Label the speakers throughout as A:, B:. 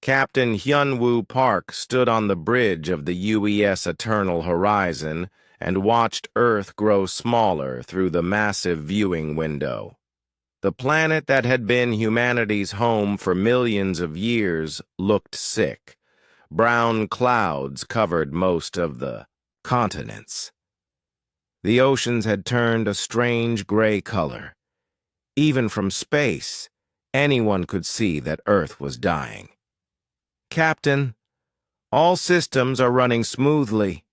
A: Captain Hyunwoo Park stood on the bridge of the UES Eternal Horizon and watched Earth grow smaller through the massive viewing window. The planet that had been humanity's home for millions of years looked sick. Brown clouds covered most of the continents. The oceans had turned a strange gray color. Even from space, anyone could see that Earth was dying. "Captain, all systems are running smoothly,"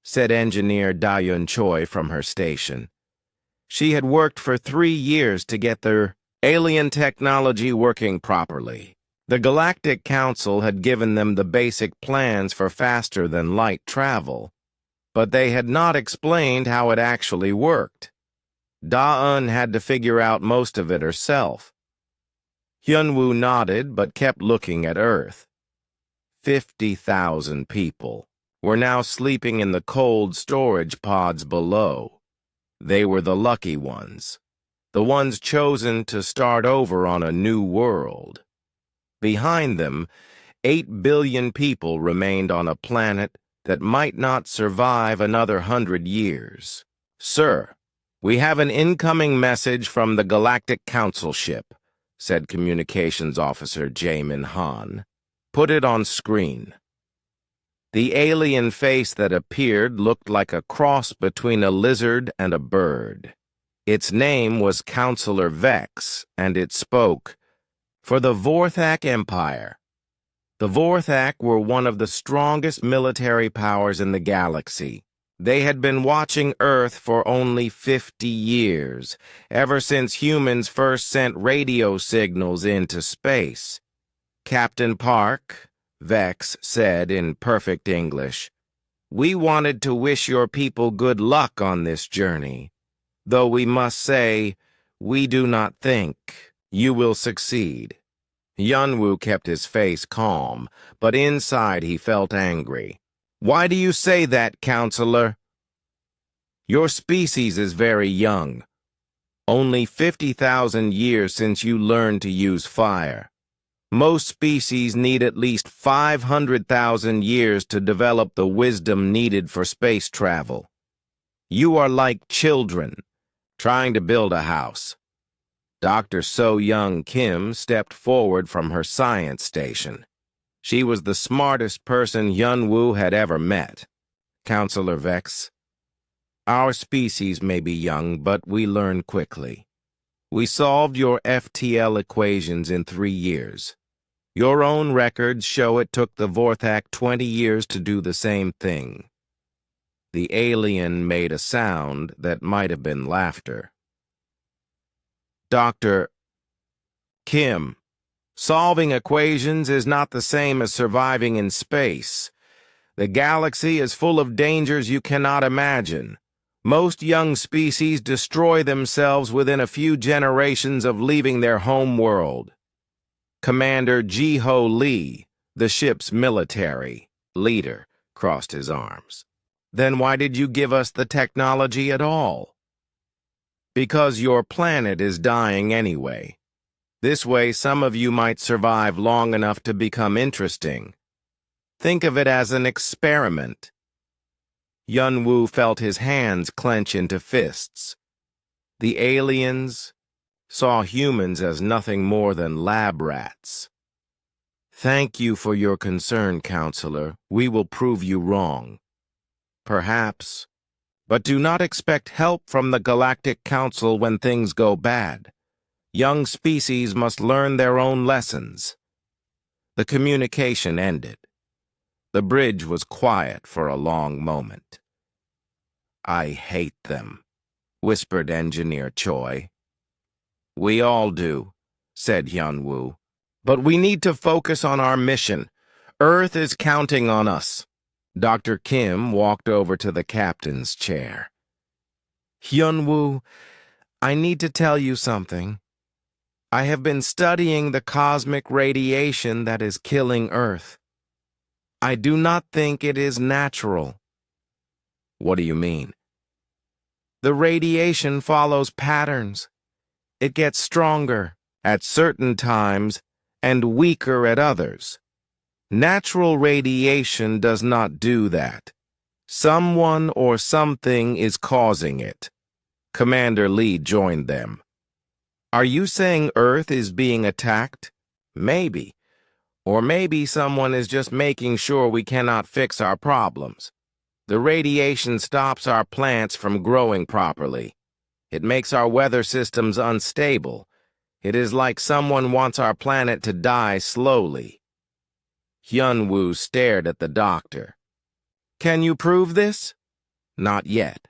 A: said Engineer Da-Yun Choi from her station. She had worked for 3 years to get their alien technology working properly. The Galactic Council had given them the basic plans for faster-than-light travel, but they had not explained how it actually worked. Da-Un had to figure out most of it herself. Hyunwoo nodded but kept looking at Earth. 50,000 people were now sleeping in the cold storage pods below. They were the lucky ones, the ones chosen to start over on a new world. Behind them, 8 billion people remained on a planet that might not survive another 100 years. "Sir, we have an incoming message from the Galactic Council ship," said Communications Officer Jamin Han. "Put it on screen." The alien face that appeared looked like a cross between a lizard and a bird. Its name was Counselor Vex, and it spoke, "For the Vorthak Empire." The Vorthak were one of the strongest military powers in the galaxy. They had been watching Earth for only 50 years, ever since humans first sent radio signals into space. "Captain Park," Vex said in perfect English, "we wanted to wish your people good luck on this journey, though we must say we do not think you will succeed." Hyunwoo kept his face calm, but inside he felt angry. "Why do you say that, Counselor? Your species is very young. Only 50,000 years since you learned to use fire. Most species need at least 500,000 years to develop the wisdom needed for space travel. You are like children, trying to build a house." Dr. So-Young Kim stepped forward from her science station. She was the smartest person Hyunwoo had ever met. "Counselor Vex, our species may be young, but we learn quickly. We solved your FTL equations in 3 years. Your own records show it took the Vorthak 20 years to do the same thing." The alien made a sound that might have been laughter. "Dr. Kim, solving equations is not the same as surviving in space. The galaxy is full of dangers you cannot imagine. Most young species destroy themselves within a few generations of leaving their home world." Commander Ji-Ho Lee, the ship's military leader, crossed his arms. "Then why did you give us the technology at all?" "Because your planet is dying anyway. This way some of you might survive long enough to become interesting. Think of it as an experiment." Hyunwoo felt his hands clench into fists. The aliens saw humans as nothing more than lab rats. "Thank you for your concern, Counselor. We will prove you wrong." "Perhaps. But do not expect help from the Galactic Council when things go bad. Young species must learn their own lessons." The communication ended. The bridge was quiet for a long moment. "I hate them," whispered Engineer Choi. "We all do," said Hyunwoo. "But we need to focus on our mission. Earth is counting on us." Dr. Kim walked over to the captain's chair. "Hyunwoo, I need to tell you something. I have been studying the cosmic radiation that is killing Earth. I do not think it is natural." "What do you mean?" "The radiation follows patterns. It gets stronger at certain times and weaker at others. Natural radiation does not do that. Someone or something is causing it. Commander Lee joined them. Are you saying Earth is being attacked? Maybe. Or maybe someone is just making sure we cannot fix our problems. The radiation stops our plants from growing properly. It makes our weather systems unstable. It is like someone wants our planet to die slowly. Hyun-woo stared at the doctor. Can you prove this? Not yet,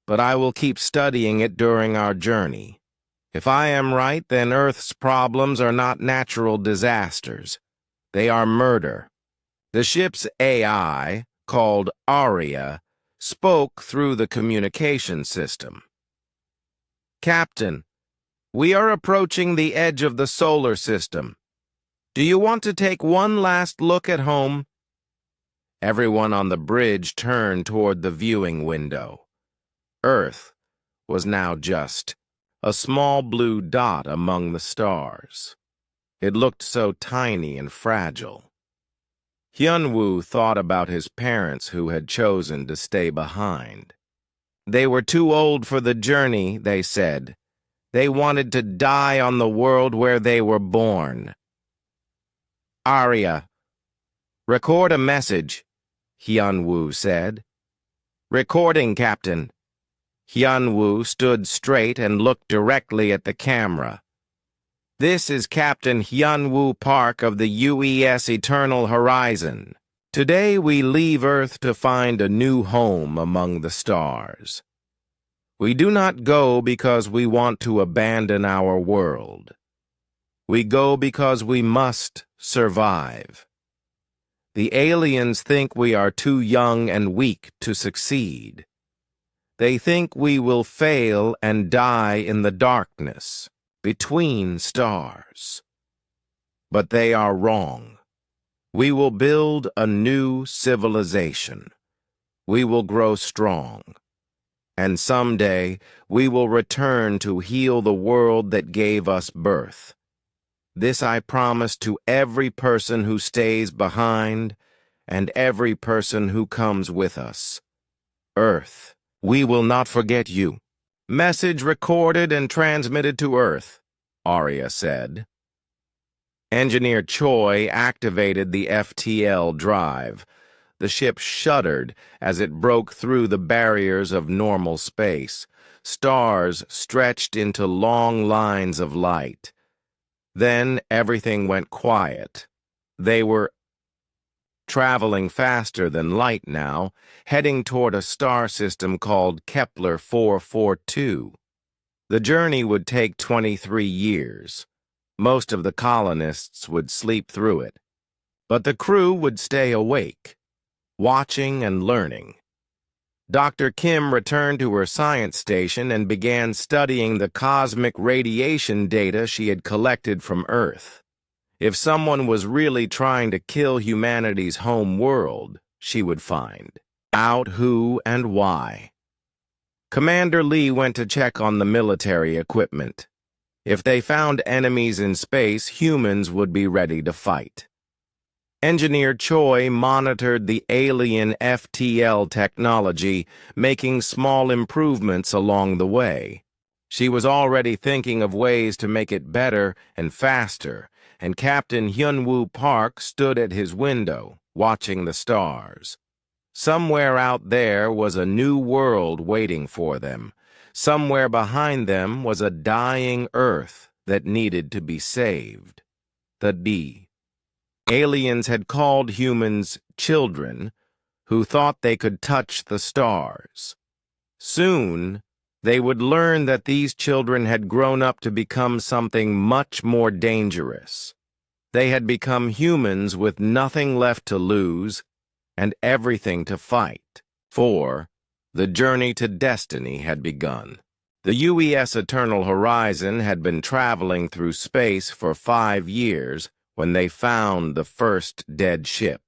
A: but I will keep studying it during our journey. If I am right, then Earth's problems are not natural disasters. They are murder. The ship's AI, called Aria, spoke through the communication system. Captain, we are approaching the edge of the solar system. Do you want to take one last look at home? Everyone on the bridge turned toward the viewing window. Earth was now just a small blue dot among the stars. It looked so tiny and fragile. Hyun-woo thought about his parents who had chosen to stay behind. They were too old for the journey, they said. They wanted to die on the world where they were born. Arya, record a message, Hyun-woo said. Recording, Captain. Hyun-woo stood straight and looked directly at the camera. This is Captain Hyun-woo Park of the UES Eternal Horizon. Today we leave Earth to find a new home among the stars. We do not go because we want to abandon our world. We go because we must survive. The aliens think we are too young and weak to succeed. They think we will fail and die in the darkness, between stars. But they are wrong. We will build a new civilization. We will grow strong. And someday we will return to heal the world that gave us birth. This I promise to every person who stays behind and every person who comes with us. Earth, we will not forget you. Message recorded and transmitted to Earth, Arya said. Engineer Choi activated the FTL drive. The ship shuddered as it broke through the barriers of normal space. Stars stretched into long lines of light. Then everything went quiet. They were traveling faster than light now, heading toward a star system called Kepler 442. The journey would take 23 years. Most of the colonists would sleep through it, but the crew would stay awake, watching and learning. Dr. Kim returned to her science station and began studying the cosmic radiation data she had collected from Earth. If someone was really trying to kill humanity's home world, she would find out who and why. Commander Lee went to check on the military equipment. If they found enemies in space, humans would be ready to fight. Engineer Choi monitored the alien FTL technology, making small improvements along the way. She was already thinking of ways to make it better and faster, and Captain Hyun-woo Park stood at his window, watching the stars. Somewhere out there was a new world waiting for them. Somewhere behind them was a dying Earth that needed to be saved. Aliens had called humans children who thought they could touch the stars. Soon, they would learn that these children had grown up to become something much more dangerous. They had become humans with nothing left to lose and everything to fight. For the journey to destiny had begun. The UES Eternal Horizon had been traveling through space for 5 years when they found the first dead ship.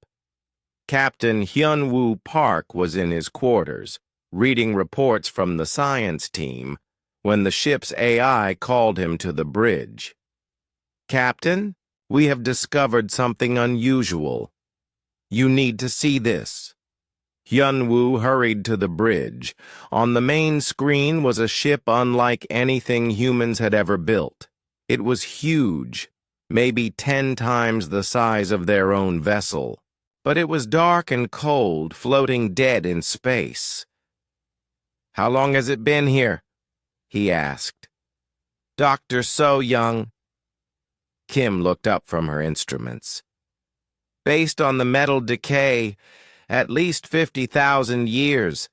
A: Captain Hyun-woo Park was in his quarters, reading reports from the science team, when the ship's AI called him to the bridge. Captain, we have discovered something unusual, You need to see this." Hyunwoo hurried to the bridge. On the main screen was a ship unlike anything humans had ever built. It was huge, maybe 10 times the size of their own vessel. But it was dark and cold, floating dead in space. "How long has it been here?" he asked. "Dr. So Young." Kim looked up from her instruments. "Based on the metal decay, at least 50,000 years,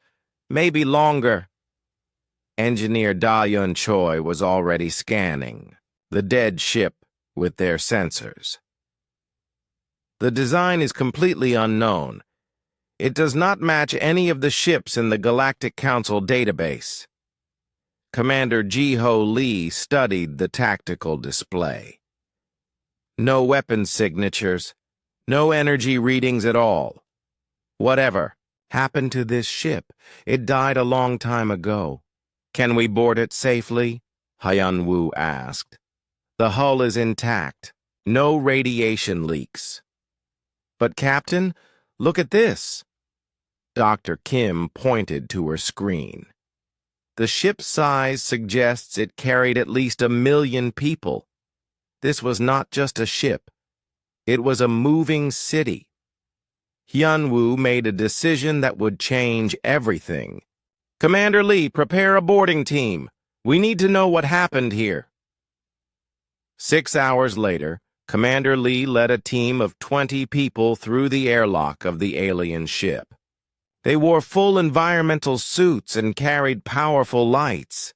A: maybe longer." Engineer Da-Yun Choi was already scanning the dead ship with their sensors. "The design is completely unknown. It does not match any of the ships in the Galactic Council database." Commander Ji-Ho Lee studied the tactical display. "No weapon signatures, no energy readings at all. Whatever happened to this ship? It died a long time ago. Can we board it safely?" Hyunwoo asked. "The hull is intact. No radiation leaks." "But Captain, look at this." Dr. Kim pointed to her screen. "The ship's size suggests it carried at least 1 million people. This was not just a ship. It was a moving city." Hyunwoo made a decision that would change everything. "Commander Lee, prepare a boarding team. We need to know what happened here." 6 hours later, Commander Lee led a team of 20 people through the airlock of the alien ship. They wore full environmental suits and carried powerful lights.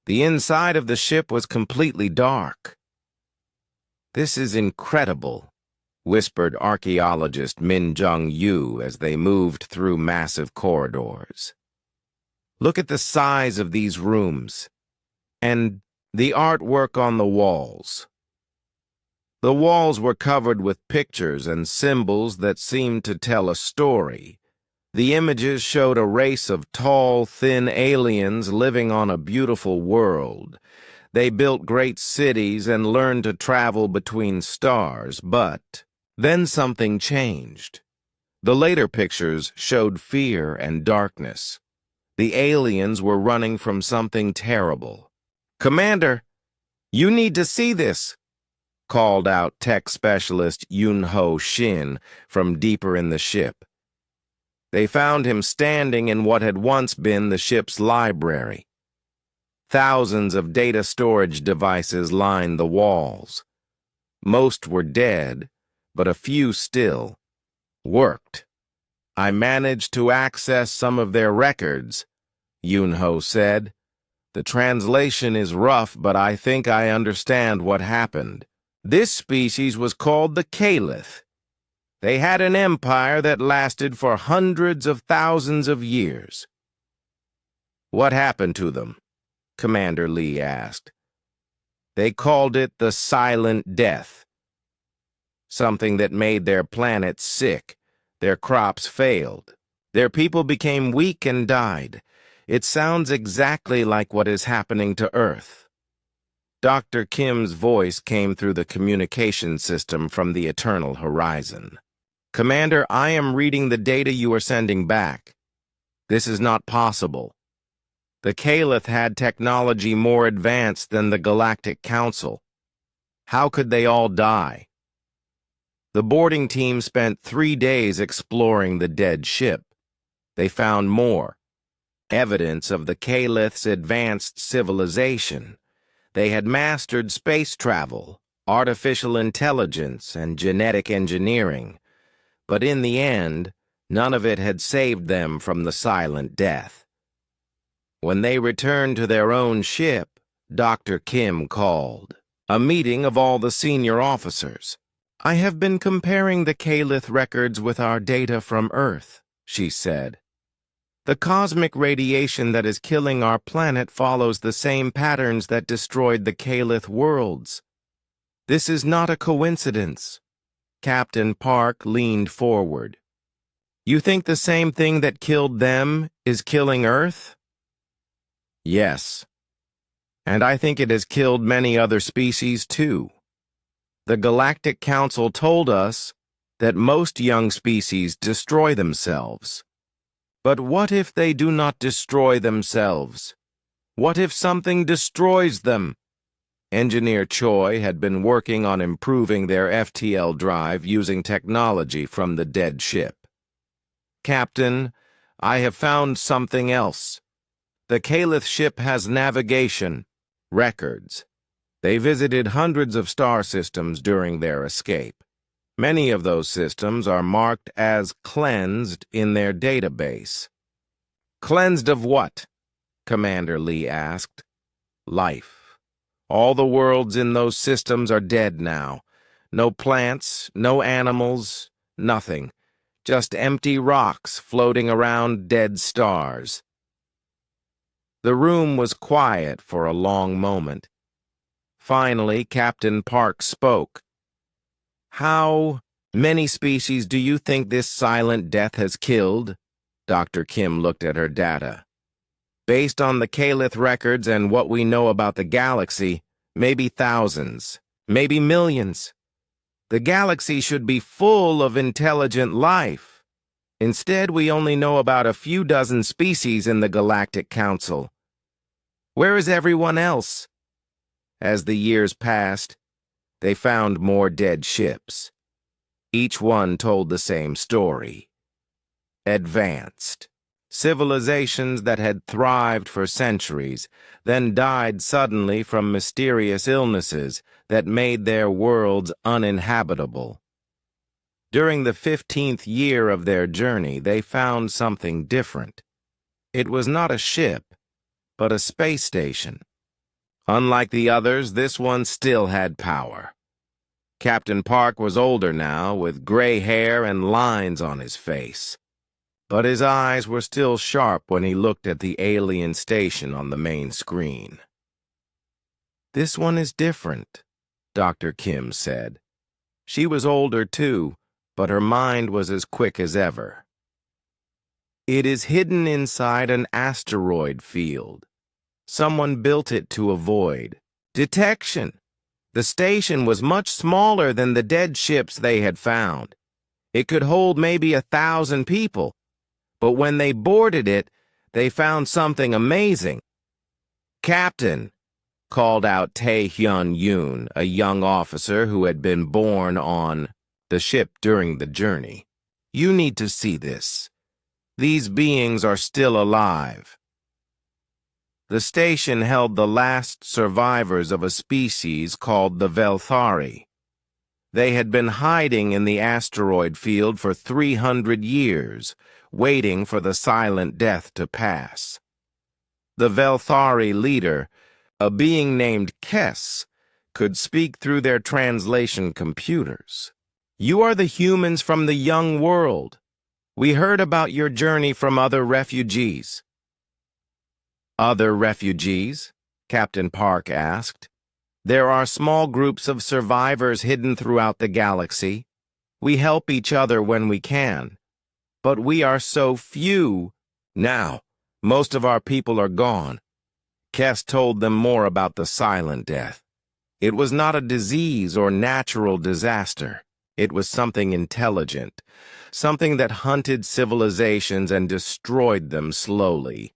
A: The inside of the ship was completely dark. "This is incredible," whispered archaeologist Min Jung-yu as they moved through massive corridors. "Look at the size of these rooms, and the artwork on the walls." The walls were covered with pictures and symbols that seemed to tell a story. The images showed a race of tall, thin aliens living on a beautiful world. They built great cities and learned to travel between stars, but then something changed. The later pictures showed fear and darkness. The aliens were running from something terrible. "Commander, you need to see this," called out tech specialist Yoon-Ho Shin from deeper in the ship. They found him standing in what had once been the ship's library. Thousands of data storage devices lined the walls. Most were dead, but a few still worked. "I managed to access some of their records," Yoon-Ho said. "The translation is rough, but I think I understand what happened. This species was called the Caliph. They had an empire that lasted for hundreds of thousands of years." "What happened to them?" Commander Lee asked. "They called it the Silent Death. Something that made their planet sick. Their crops failed. Their people became weak and died. It sounds exactly like what is happening to Earth." Dr. Kim's voice came through the communication system from the eternal horizon. "Commander, I am reading the data you are sending back. This is not possible. The Caliph had technology more advanced than the Galactic Council. How could they all die?" The boarding team spent 3 days exploring the dead ship. They found more evidence of the Caliph's advanced civilization. They had mastered space travel, artificial intelligence, and genetic engineering. But in the end, none of it had saved them from the silent death. When they returned to their own ship, Dr. Kim called a meeting of all the senior officers. "I have been comparing the Caliph records with our data from Earth," she said. "The cosmic radiation that is killing our planet follows the same patterns that destroyed the Caliph worlds. This is not a coincidence." Captain Park leaned forward. "You think the same thing that killed them is killing Earth?" "Yes. And I think it has killed many other species too. The Galactic Council told us that most young species destroy themselves. But what if they do not destroy themselves? What if something destroys them? Engineer Choi had been working on improving their FTL drive using technology from the dead ship. Captain, I have found something else. The Calith ship has navigation, records. They visited hundreds of star systems during their escape. Many of those systems are marked as cleansed in their database. Cleansed of what? Commander Lee asked. Life. All the worlds in those systems are dead now. No plants, no animals, nothing. Just empty rocks floating around dead stars. The room was quiet for a long moment. Finally, Captain Park spoke. How many species do you think this silent death has killed? Dr. Kim looked at her data. Based on the Calith records and what we know about the galaxy, maybe thousands, maybe millions. The galaxy should be full of intelligent life. Instead, we only know about a few dozen species in the Galactic Council. Where is everyone else? As the years passed, they found more dead ships. Each one told the same story. Advanced. Civilizations that had thrived for centuries, then died suddenly from mysterious illnesses that made their worlds uninhabitable. During the 15th year of their journey, they found something different. It was not a ship, but a space station. Unlike the others, this one still had power. Captain Park was older now, with gray hair and lines on his face. But his eyes were still sharp when he looked at the alien station on the main screen. "This one is different," Dr. Kim said. She was older, too, but her mind was as quick as ever. "It is hidden inside an asteroid field. Someone built it to avoid detection. The station was much smaller than the dead ships they had found. It could hold maybe 1,000 people. But when they boarded it, they found something amazing." "Captain," called out Tae-hyun-yoon, a young officer who had been born on the ship during the journey, "you need to see this. These beings are still alive." The station held the last survivors of a species called the Velthari. They had been hiding in the asteroid field for 300 years, waiting for the silent death to pass. The Velthari leader, a being named Kess, could speak through their translation computers. "You are the humans from the young world. We heard about your journey from other refugees." "Other refugees?" Captain Park asked. "There are small groups of survivors hidden throughout the galaxy. We help each other when we can. But we are so few now. Most of our people are gone." Kess told them more about the silent death. It was not a disease or natural disaster. It was something intelligent, something that hunted civilizations and destroyed them slowly.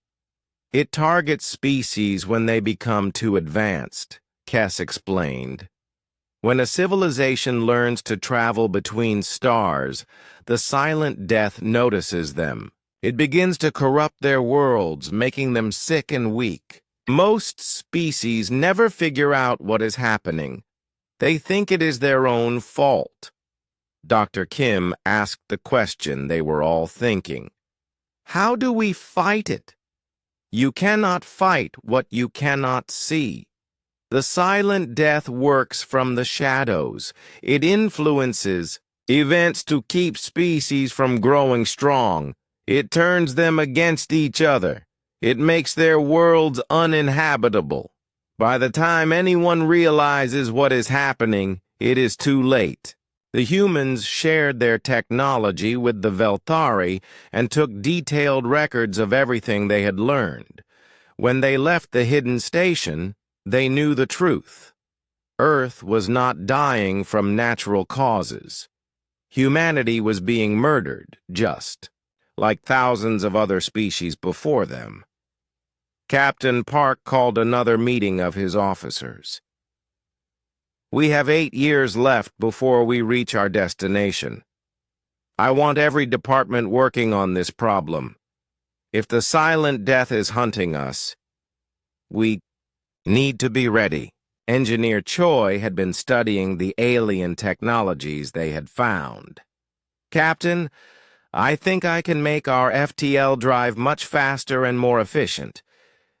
A: "It targets species when they become too advanced," Kess explained. "When a civilization learns to travel between stars, the silent death notices them. It begins to corrupt their worlds, making them sick and weak. Most species never figure out what is happening. They think it is their own fault." Dr. Kim asked the question they were all thinking. "How do we fight it?" "You cannot fight what you cannot see. The silent death works from the shadows. It influences events to keep species from growing strong. It turns them against each other. It makes their worlds uninhabitable. By the time anyone realizes what is happening, it is too late." The humans shared their technology with the Velthari and took detailed records of everything they had learned. When they left the hidden station, they knew the truth. Earth was not dying from natural causes. Humanity was being murdered, just like thousands of other species before them. Captain Park called another meeting of his officers. We have 8 years left before we reach our destination. I want every department working on this problem. If the silent death is hunting us, we need to be ready. Engineer Choi had been studying the alien technologies they had found. Captain, I think I can make our FTL drive much faster and more efficient.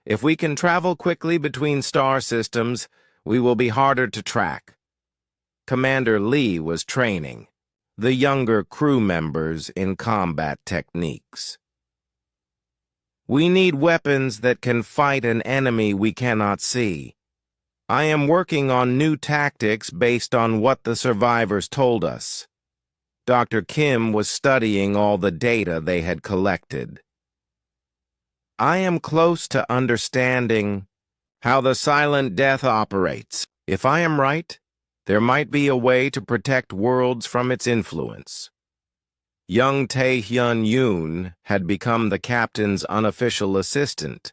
A: If we can travel quickly between star systems, we will be harder to track. Commander Lee was training the younger crew members in combat techniques. We need weapons that can fight an enemy we cannot see. I am working on new tactics based on what the survivors told us. Dr. Kim was studying all the data they had collected. I am close to understanding how the silent death operates. If I am right, there might be a way to protect worlds from its influence. Young Tae-hyun Yoon had become the captain's unofficial assistant.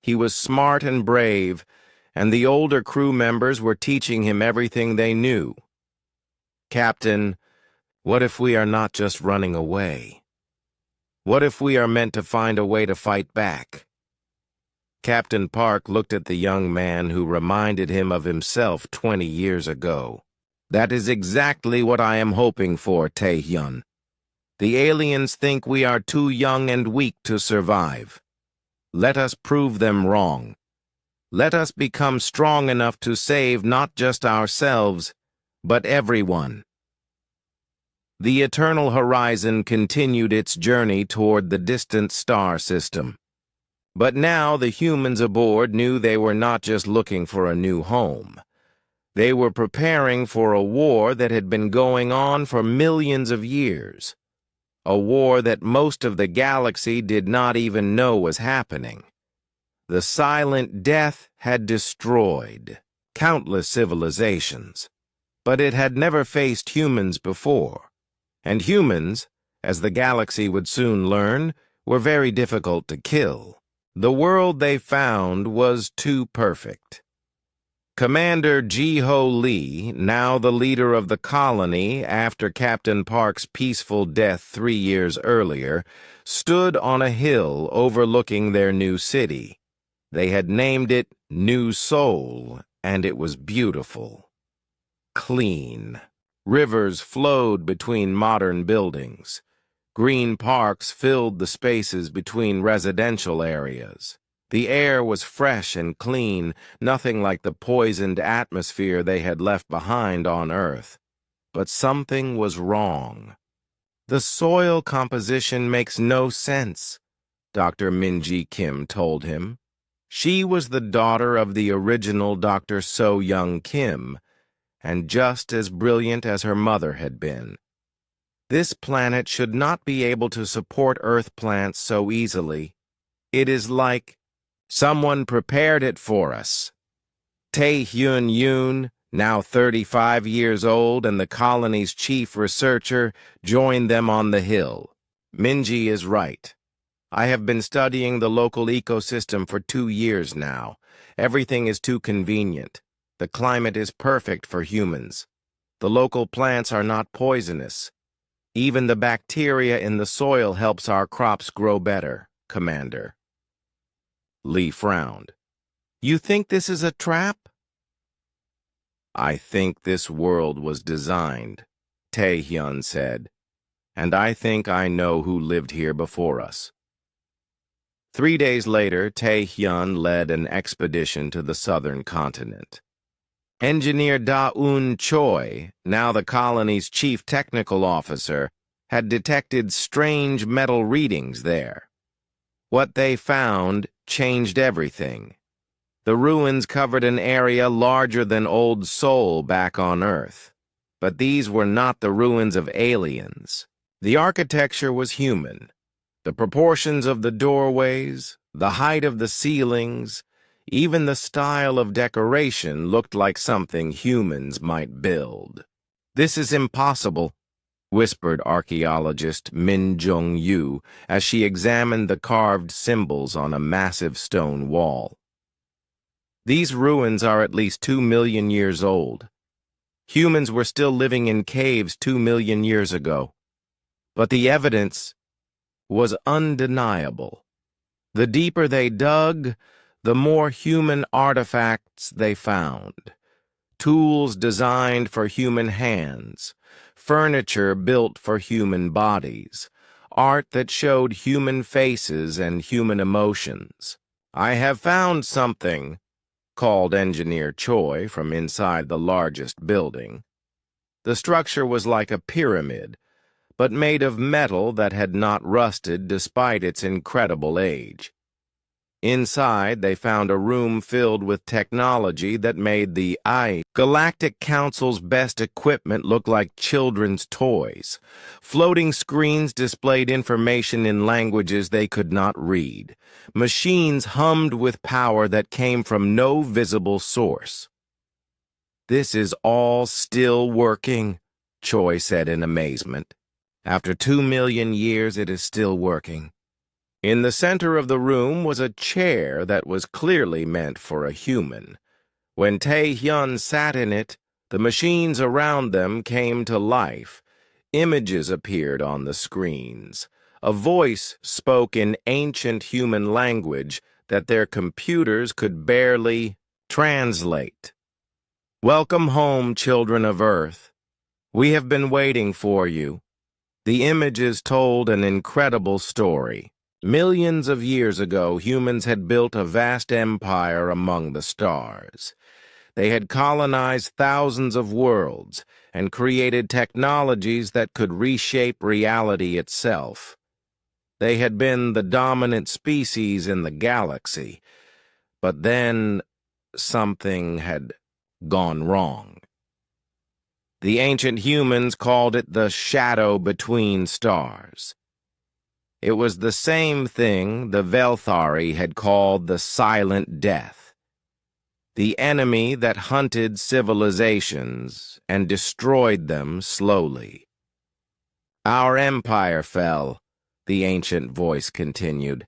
A: He was smart and brave, and the older crew members were teaching him everything they knew. Captain, what if we are not just running away? What if we are meant to find a way to fight back? Captain Park looked at the young man who reminded him of himself 20 years ago. That is exactly what I am hoping for, Tae-hyun. The aliens think we are too young and weak to survive. Let us prove them wrong. Let us become strong enough to save not just ourselves, but everyone. The Eternal Horizon continued its journey toward the distant star system. But now the humans aboard knew they were not just looking for a new home. They were preparing for a war that had been going on for millions of years. A war that most of the galaxy did not even know was happening. The silent death had destroyed countless civilizations, but it had never faced humans before. And humans, as the galaxy would soon learn, were very difficult to kill. The world they found was too perfect. Commander Ji-ho Lee, now the leader of the colony after Captain Park's peaceful death 3 years earlier, stood on a hill overlooking their new city. They had named it New Seoul, and it was beautiful. Clean. Rivers flowed between modern buildings. Green parks filled the spaces between residential areas. The air was fresh and clean, nothing like the poisoned atmosphere they had left behind on Earth. But something was wrong. The soil composition makes no sense, Dr. Min-ji Kim told him. She was the daughter of the original Dr. So-young Kim, and just as brilliant as her mother had been. This planet should not be able to support Earth plants so easily. It is like someone prepared it for us. Tae-hyun Yoon, now 35 years old and the colony's chief researcher, joined them on the hill. Minji is right. I have been studying the local ecosystem for 2 years now. Everything is too convenient. The climate is perfect for humans. The local plants are not poisonous. Even the bacteria in the soil helps our crops grow better, Commander. Lee frowned. You think this is a trap? I think this world was designed, Tae-hyun said, and I think I know who lived here before us. 3 days later, Tae-hyun led an expedition to the southern continent. Engineer Da-eun Choi, now the colony's chief technical officer, had detected strange metal readings there. What they found changed everything. The ruins covered an area larger than Old Seoul back on Earth. But these were not the ruins of aliens. The architecture was human. The proportions of the doorways, the height of the ceilings, even the style of decoration looked like something humans might build. This is impossible. whispered archaeologist Min Jung-yu as she examined the carved symbols on a massive stone wall. These ruins are at least 2 million years old. Humans were still living in caves 2 million years ago. But the evidence was undeniable. The deeper they dug, the more human artifacts they found. Tools designed for human hands, furniture built for human bodies, art that showed human faces and human emotions. "I have found something," called Engineer Choi from inside the largest building. The structure was like a pyramid, but made of metal that had not rusted despite its incredible age. Inside, they found a room filled with technology that made the Galactic Council's best equipment look like children's toys. Floating screens displayed information in languages they could not read. Machines hummed with power that came from no visible source. "This is all still working," Choi said in amazement. "After 2 million years, it is still working." In the center of the room was a chair that was clearly meant for a human. When Tae-hyun sat in it, the machines around them came to life. Images appeared on the screens. A voice spoke in ancient human language that their computers could barely translate. "Welcome home, children of Earth. We have been waiting for you." The images told an incredible story. Millions of years ago, humans had built a vast empire among the stars. They had colonized thousands of worlds and created technologies that could reshape reality itself. They had been the dominant species in the galaxy, but then something had gone wrong. The ancient humans called it the shadow between stars. It was the same thing the Velthari had called the Silent Death, the enemy that hunted civilizations and destroyed them slowly. "Our empire fell," the ancient voice continued.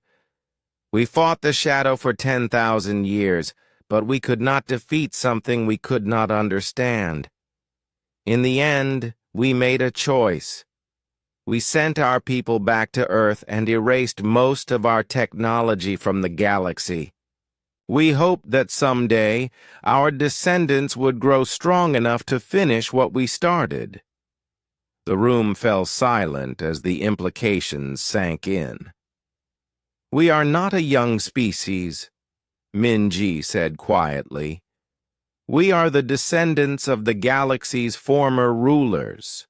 A: "We fought the shadow for 10,000 years, but we could not defeat something we could not understand. In the end, we made a choice. We sent our people back to Earth and erased most of our technology from the galaxy. We hoped that someday our descendants would grow strong enough to finish what we started." The room fell silent as the implications sank in. "We are not a young species," Min-ji said quietly. "We are the descendants of the galaxy's former rulers."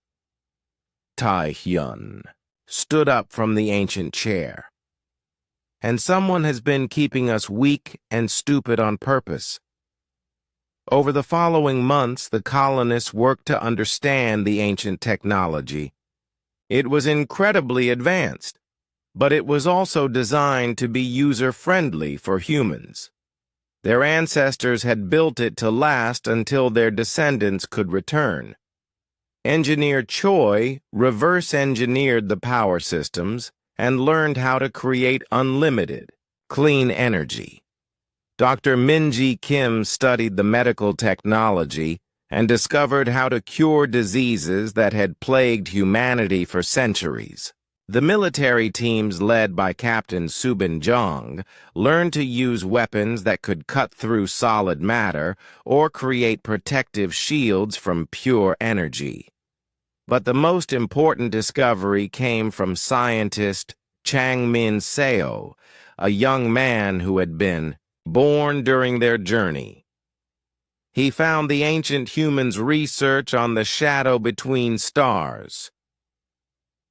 A: Tae-hyun stood up from the ancient chair. "And someone has been keeping us weak and stupid on purpose." Over the following months, the colonists worked to understand the ancient technology. It was incredibly advanced, but it was also designed to be user-friendly for humans. Their ancestors had built it to last until their descendants could return. Engineer Choi reverse-engineered the power systems and learned how to create unlimited, clean energy. Dr. Min-ji Kim studied the medical technology and discovered how to cure diseases that had plagued humanity for centuries. The military teams led by Captain Subin Jong learned to use weapons that could cut through solid matter or create protective shields from pure energy. But the most important discovery came from scientist Chang-min Seo, a young man who had been born during their journey. He found the ancient humans' research on the shadow between stars.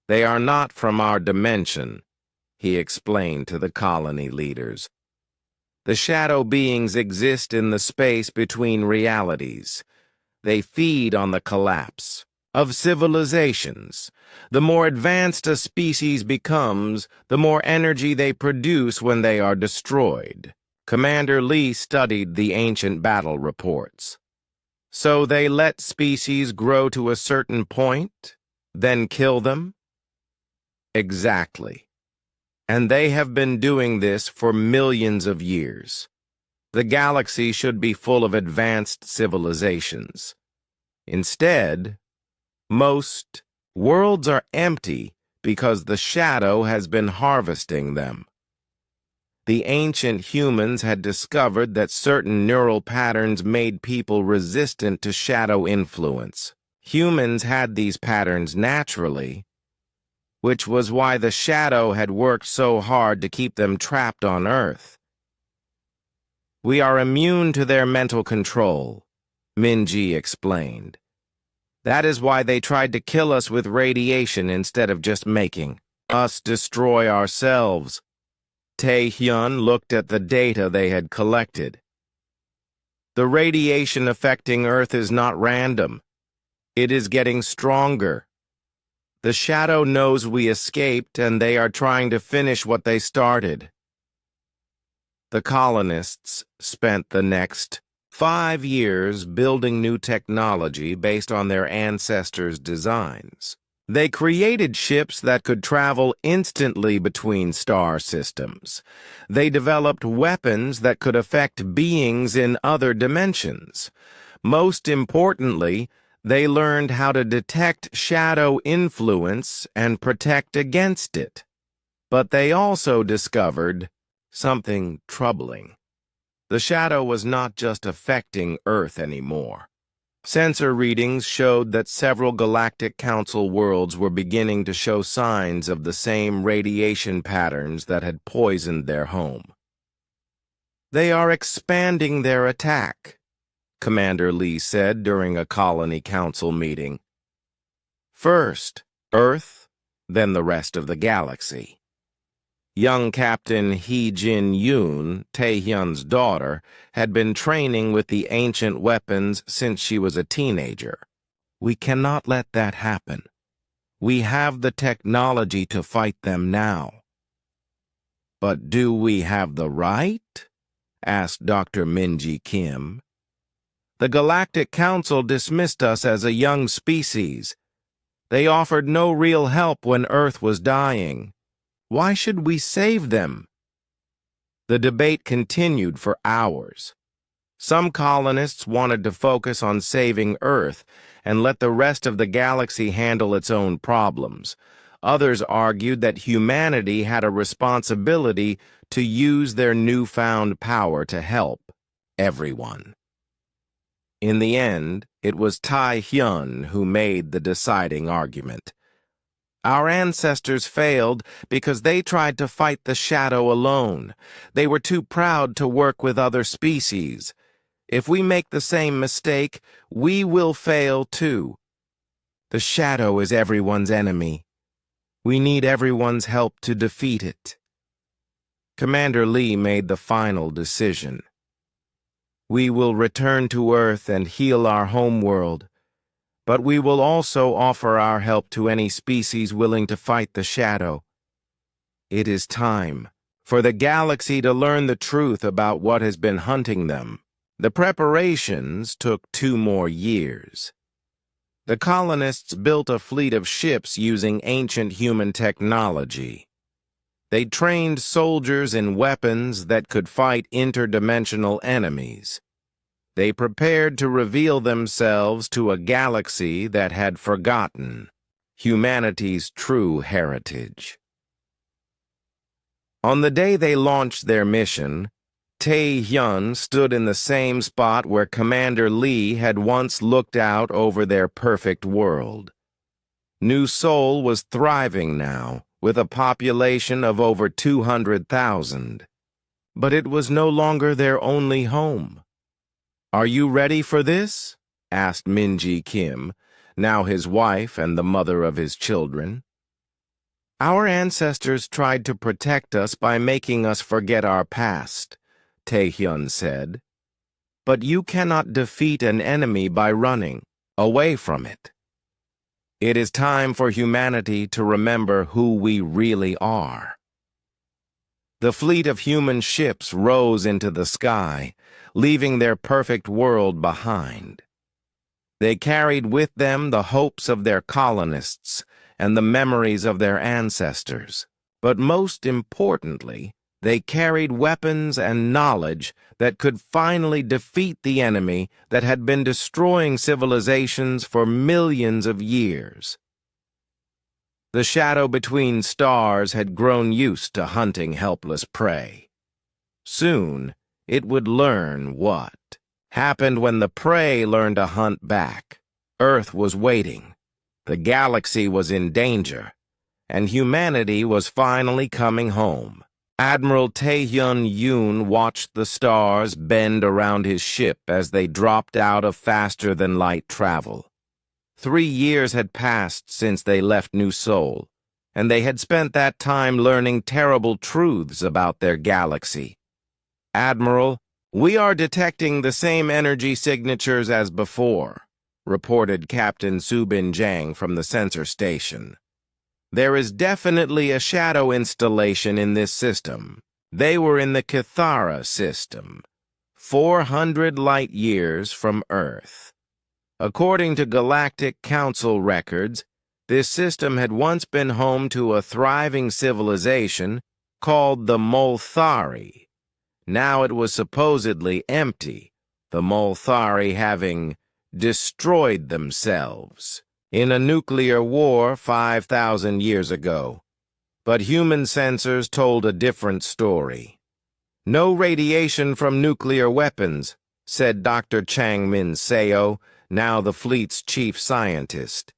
A: "They are not from our dimension," he explained to the colony leaders. "The shadow beings exist in the space between realities. They feed on the collapse of civilizations. The more advanced a species becomes, the more energy they produce when they are destroyed." Commander Lee studied the ancient battle reports. "So they let species grow to a certain point, Then kill them? Exactly. And they have been doing this for millions of years. The galaxy should be full of advanced civilizations. Instead, most worlds are empty because the shadow has been harvesting them. The ancient humans had discovered that certain neural patterns made people resistant to shadow influence. Humans had these patterns naturally, which was why the shadow had worked so hard to keep them trapped on Earth. We are immune to their mental control, Minji explained. That is why they tried to kill us with radiation instead of just making us destroy ourselves. Tae-hyun looked at the data they had collected. The radiation affecting Earth is not random. It is getting stronger. The shadow knows we escaped, and they are trying to finish what they started. The colonists spent the next 5 years building new technology based on their ancestors' designs. They created ships that could travel instantly between star systems. They developed weapons that could affect beings in other dimensions. Most importantly, they learned how to detect shadow influence and protect against it. But they also discovered something troubling. The shadow was not just affecting Earth anymore. Sensor readings showed that several Galactic Council worlds were beginning to show signs of the same radiation patterns that had poisoned their home. They are expanding their attack, Commander Lee said during a Colony Council meeting. First, Earth, then the rest of the galaxy. Young Captain Hee-Jin-yoon, Tae-hyun's daughter, had been training with the ancient weapons since she was a teenager. We cannot let that happen. We have the technology to fight them now. But do we have the right? Asked Dr. Minji Kim. The Galactic Council dismissed us as a young species. They offered no real help when Earth was dying. Why should we save them? The debate continued for hours. Some colonists wanted to focus on saving Earth and let the rest of the galaxy handle its own problems. Others argued that humanity had a responsibility to use their newfound power to help everyone. In the end, it was Tae-hyun who made the deciding argument. Our ancestors failed because they tried to fight the shadow alone. They were too proud to work with other species. If we make the same mistake, we will fail too. The shadow is everyone's enemy. We need everyone's help to defeat it. Commander Lee made the final decision. We will return to Earth and heal our homeworld. But we will also offer our help to any species willing to fight the shadow. It is time for the galaxy to learn the truth about what has been hunting them. The preparations took 2 more years. The colonists built a fleet of ships using ancient human technology. They trained soldiers in weapons that could fight interdimensional enemies. They prepared to reveal themselves to a galaxy that had forgotten humanity's true heritage. On the day they launched their mission, Tae-hyun stood in the same spot where Commander Lee had once looked out over their perfect world. New Seoul was thriving now, with a population of over 200,000. But it was no longer their only home. "Are you ready for this?" asked Minji Kim, now his wife and the mother of his children. "Our ancestors tried to protect us by making us forget our past," Tae-hyun said. "But you cannot defeat an enemy by running away from it. It is time for humanity to remember who we really are." The fleet of human ships rose into the sky, leaving their perfect world behind. They carried with them the hopes of their colonists, and the memories of their ancestors. But most importantly, they carried weapons and knowledge that could finally defeat the enemy that had been destroying civilizations for millions of years. The shadow between stars had grown used to hunting helpless prey. Soon, it would learn what happened when the prey learned to hunt back. Earth was waiting. The galaxy was in danger, and humanity was finally coming home. Admiral Taehyun Yoon watched the stars bend around his ship as they dropped out of faster-than-light travel. 3 years had passed since they left New Seoul, and they had spent that time learning terrible truths about their galaxy. "Admiral, we are detecting the same energy signatures as before," reported Captain Subin Jang from the sensor station. "There is definitely a shadow installation in this system. They were in the Kithara system, 400 light-years from Earth. According to Galactic Council records, this system had once been home to a thriving civilization called the Molthari. Now it was supposedly empty, the Molthari having destroyed themselves in a nuclear war 5,000 years ago. But human sensors told a different story. No radiation from nuclear weapons, said Dr. Chang Min Seo, now the fleet's chief scientist.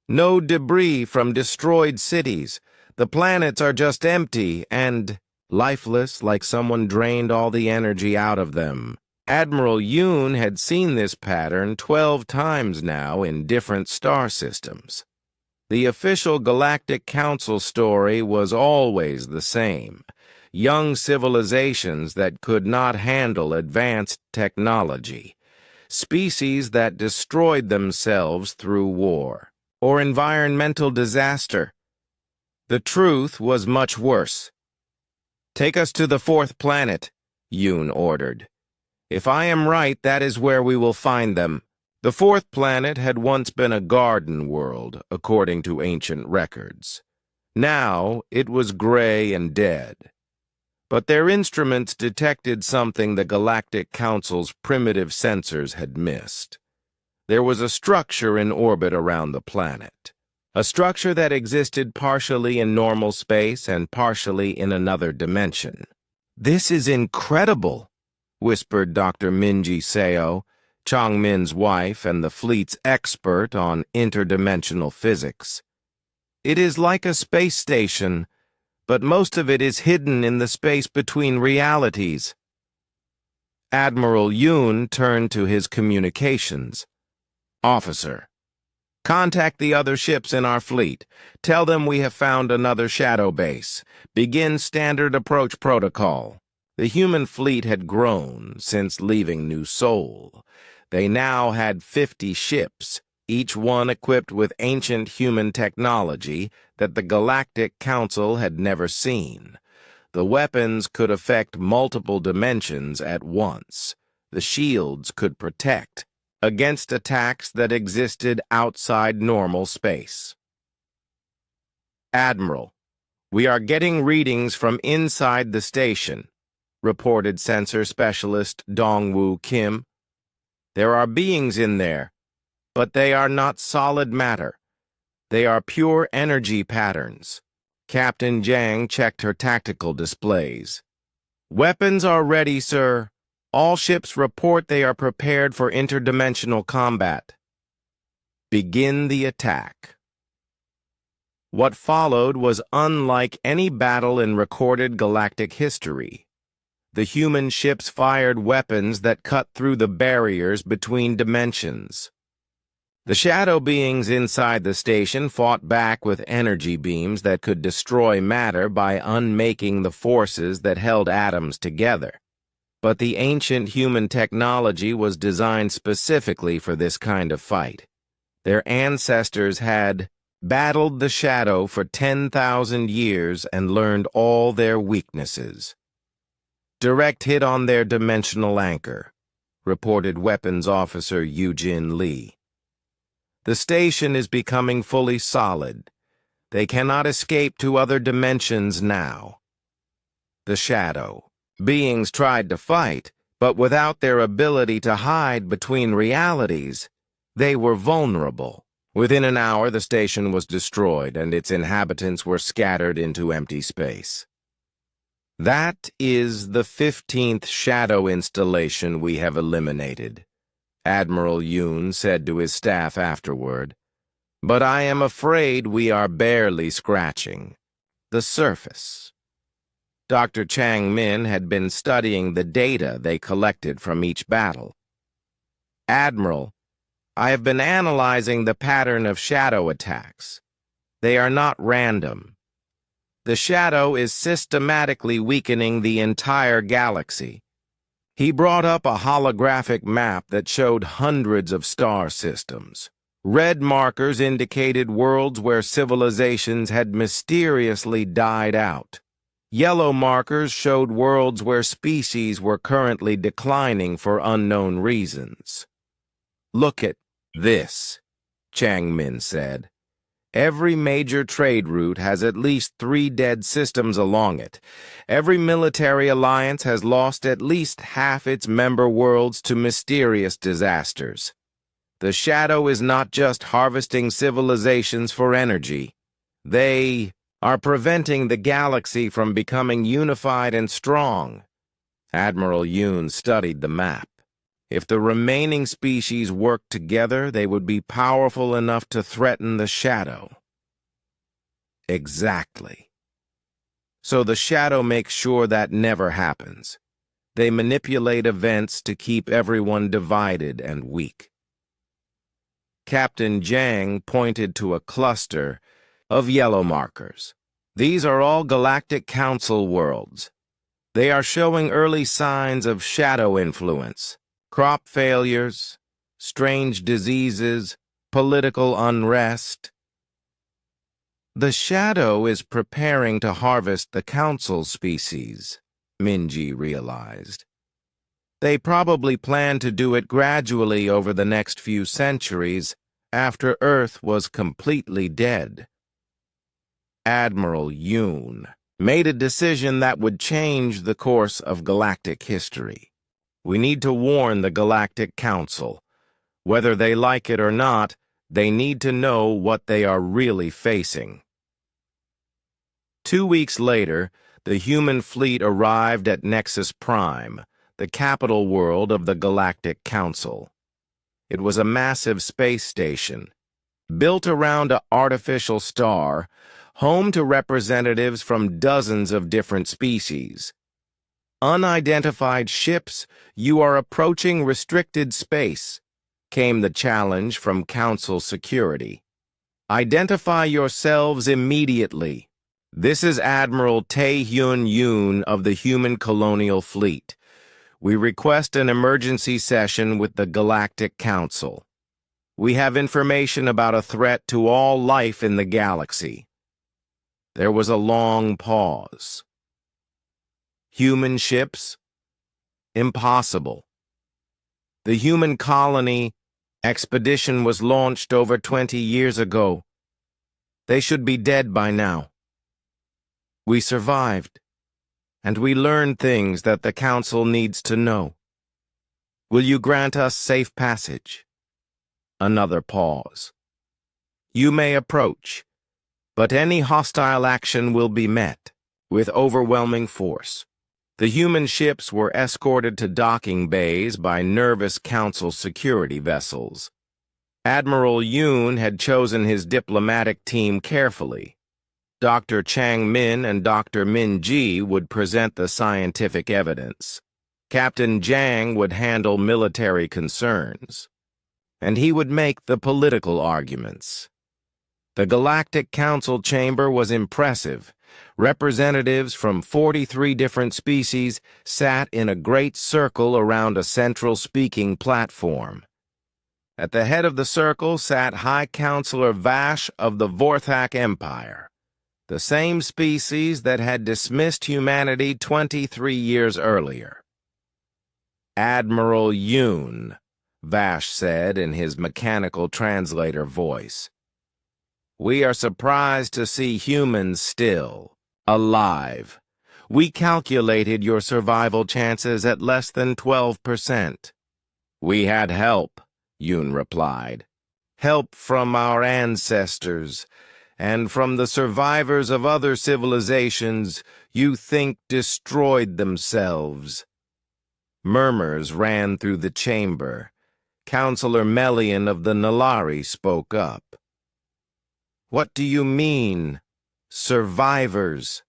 A: No debris from destroyed cities. The planets are just empty and lifeless, like someone drained all the energy out of them. Admiral Yoon had seen this pattern 12 times now in different star systems. The official Galactic Council story was always the same. Young civilizations that could not handle advanced technology. Species that destroyed themselves through war or environmental disaster. The truth was much worse. "Take us to the 4th planet," Yoon ordered. "If I am right, that is where we will find them." The 4th planet had once been a garden world, according to ancient records. Now it was gray and dead. But their instruments detected something the Galactic Council's primitive sensors had missed. There was a structure in orbit around the planet. A structure that existed partially in normal space and partially in another dimension. "This is incredible," whispered Dr. Minji Seo, Chang Min's wife and the fleet's expert on interdimensional physics. "It is like a space station, but most of it is hidden in the space between realities." Admiral Yoon turned to his communications. "Officer, contact the other ships in our fleet. Tell them we have found another shadow base. Begin standard approach protocol." The human fleet had grown since leaving New Seoul. They now had 50 ships, each one equipped with ancient human technology that the Galactic Council had never seen. The weapons could affect multiple dimensions at once. The shields could protect against attacks that existed outside normal space. "Admiral, we are getting readings from inside the station," reported sensor specialist Dong-Woo Kim. "There are beings in there, but they are not solid matter. They are pure energy patterns." Captain Jang checked her tactical displays. "Weapons are ready, sir. All ships report they are prepared for interdimensional combat." Begin the attack. What followed was unlike any battle in recorded galactic history. The human ships fired weapons that cut through the barriers between dimensions. The shadow beings inside the station fought back with energy beams that could destroy matter by unmaking the forces that held atoms together. But the ancient human technology was designed specifically for this kind of fight. Their ancestors had battled the shadow for 10,000 years and learned all their weaknesses. "Direct hit on their dimensional anchor," reported Weapons Officer Eugene Lee. "The station is becoming fully solid. They cannot escape to other dimensions now. The shadow. Beings tried to fight, but without their ability to hide between realities, they were vulnerable. Within an hour, the station was destroyed, and its inhabitants were scattered into empty space. That is the 15th shadow installation we have eliminated, Admiral Yoon said to his staff afterward. But I am afraid we are barely scratching the surface. Dr. Chang Min had been studying the data they collected from each battle. Admiral, I have been analyzing the pattern of shadow attacks. They are not random. The shadow is systematically weakening the entire galaxy. He brought up a holographic map that showed hundreds of star systems. Red markers indicated worlds where civilizations had mysteriously died out. Yellow markers showed worlds where species were currently declining for unknown reasons. Look at this, Chang Min said. Every major trade route has at least 3 dead systems along it. Every military alliance has lost at least half its member worlds to mysterious disasters. The shadow is not just harvesting civilizations for energy. They are preventing the galaxy from becoming unified and strong. Admiral Yoon studied the map. If the remaining species worked together, they would be powerful enough to threaten the shadow. Exactly. So the shadow makes sure that never happens. They manipulate events to keep everyone divided and weak. Captain Zhang pointed to a cluster of yellow markers. These are all Galactic Council worlds. They are showing early signs of shadow influence. Crop failures, strange diseases, political unrest. The shadow is preparing to harvest the council species, Minji realized. They probably plan to do it gradually over the next few centuries after Earth was completely dead. Admiral Yoon made a decision that would change the course of galactic history. We need to warn the Galactic Council. Whether they like it or not, they need to know what they are really facing. 2 weeks later, the human fleet arrived at Nexus Prime, the capital world of the Galactic Council. It was a massive space station, built around an artificial star, home to representatives from dozens of different species. Unidentified ships, you are approaching restricted space, came the challenge from Council security. Identify yourselves immediately. This is Admiral Tae-hyun Yoon of the Human Colonial Fleet. We request an emergency session with the Galactic Council. We have information about a threat to all life in the galaxy. There was a long pause. Human ships? Impossible. The human colony expedition was launched over 20 years ago. They should be dead by now. We survived, and we learned things that the Council needs to know. Will you grant us safe passage? Another pause. You may approach, but any hostile action will be met with overwhelming force. The human ships were escorted to docking bays by nervous Council security vessels. Admiral Yoon had chosen his diplomatic team carefully. Dr. Chang Min and Dr. Min Ji would present the scientific evidence. Captain Zhang would handle military concerns, and he would make the political arguments. The Galactic Council chamber was impressive. Representatives from 43 different species sat in a great circle around a central speaking platform. At the head of the circle sat High Counselor Vash of the Vorthak Empire, the same species that had dismissed humanity 23 years earlier. Admiral Yoon, Vash said in his mechanical translator voice. We are surprised to see humans still alive. We calculated your survival chances at less than 12%. We had help, Yoon replied. Help from our ancestors, and from the survivors of other civilizations you think destroyed themselves. Murmurs ran through the chamber. Counselor Melian of the Nalari spoke up. What do you mean, survivors?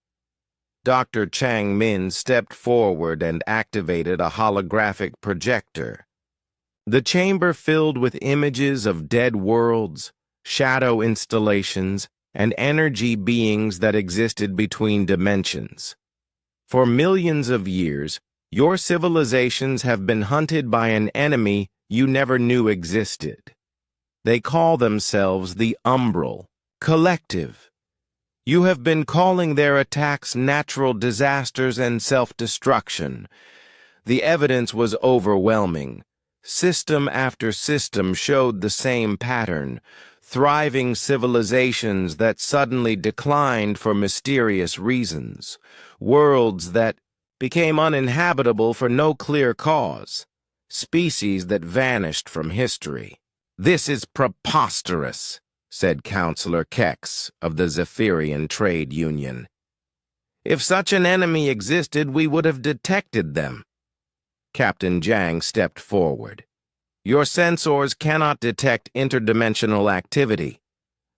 A: Dr. Chang Min stepped forward and activated a holographic projector. The chamber filled with images of dead worlds, shadow installations, and energy beings that existed between dimensions. For millions of years, your civilizations have been hunted by an enemy you never knew existed. They call themselves the Umbral Collective. You have been calling their attacks natural disasters and self-destruction. The evidence was overwhelming. System after system showed the same pattern, thriving civilizations that suddenly declined for mysterious reasons, worlds that became uninhabitable for no clear cause, species that vanished from history. This is preposterous, said Counselor Kex of the Zephyrian Trade Union. If such an enemy existed, we would have detected them. Captain Jiang stepped forward. Your sensors cannot detect interdimensional activity.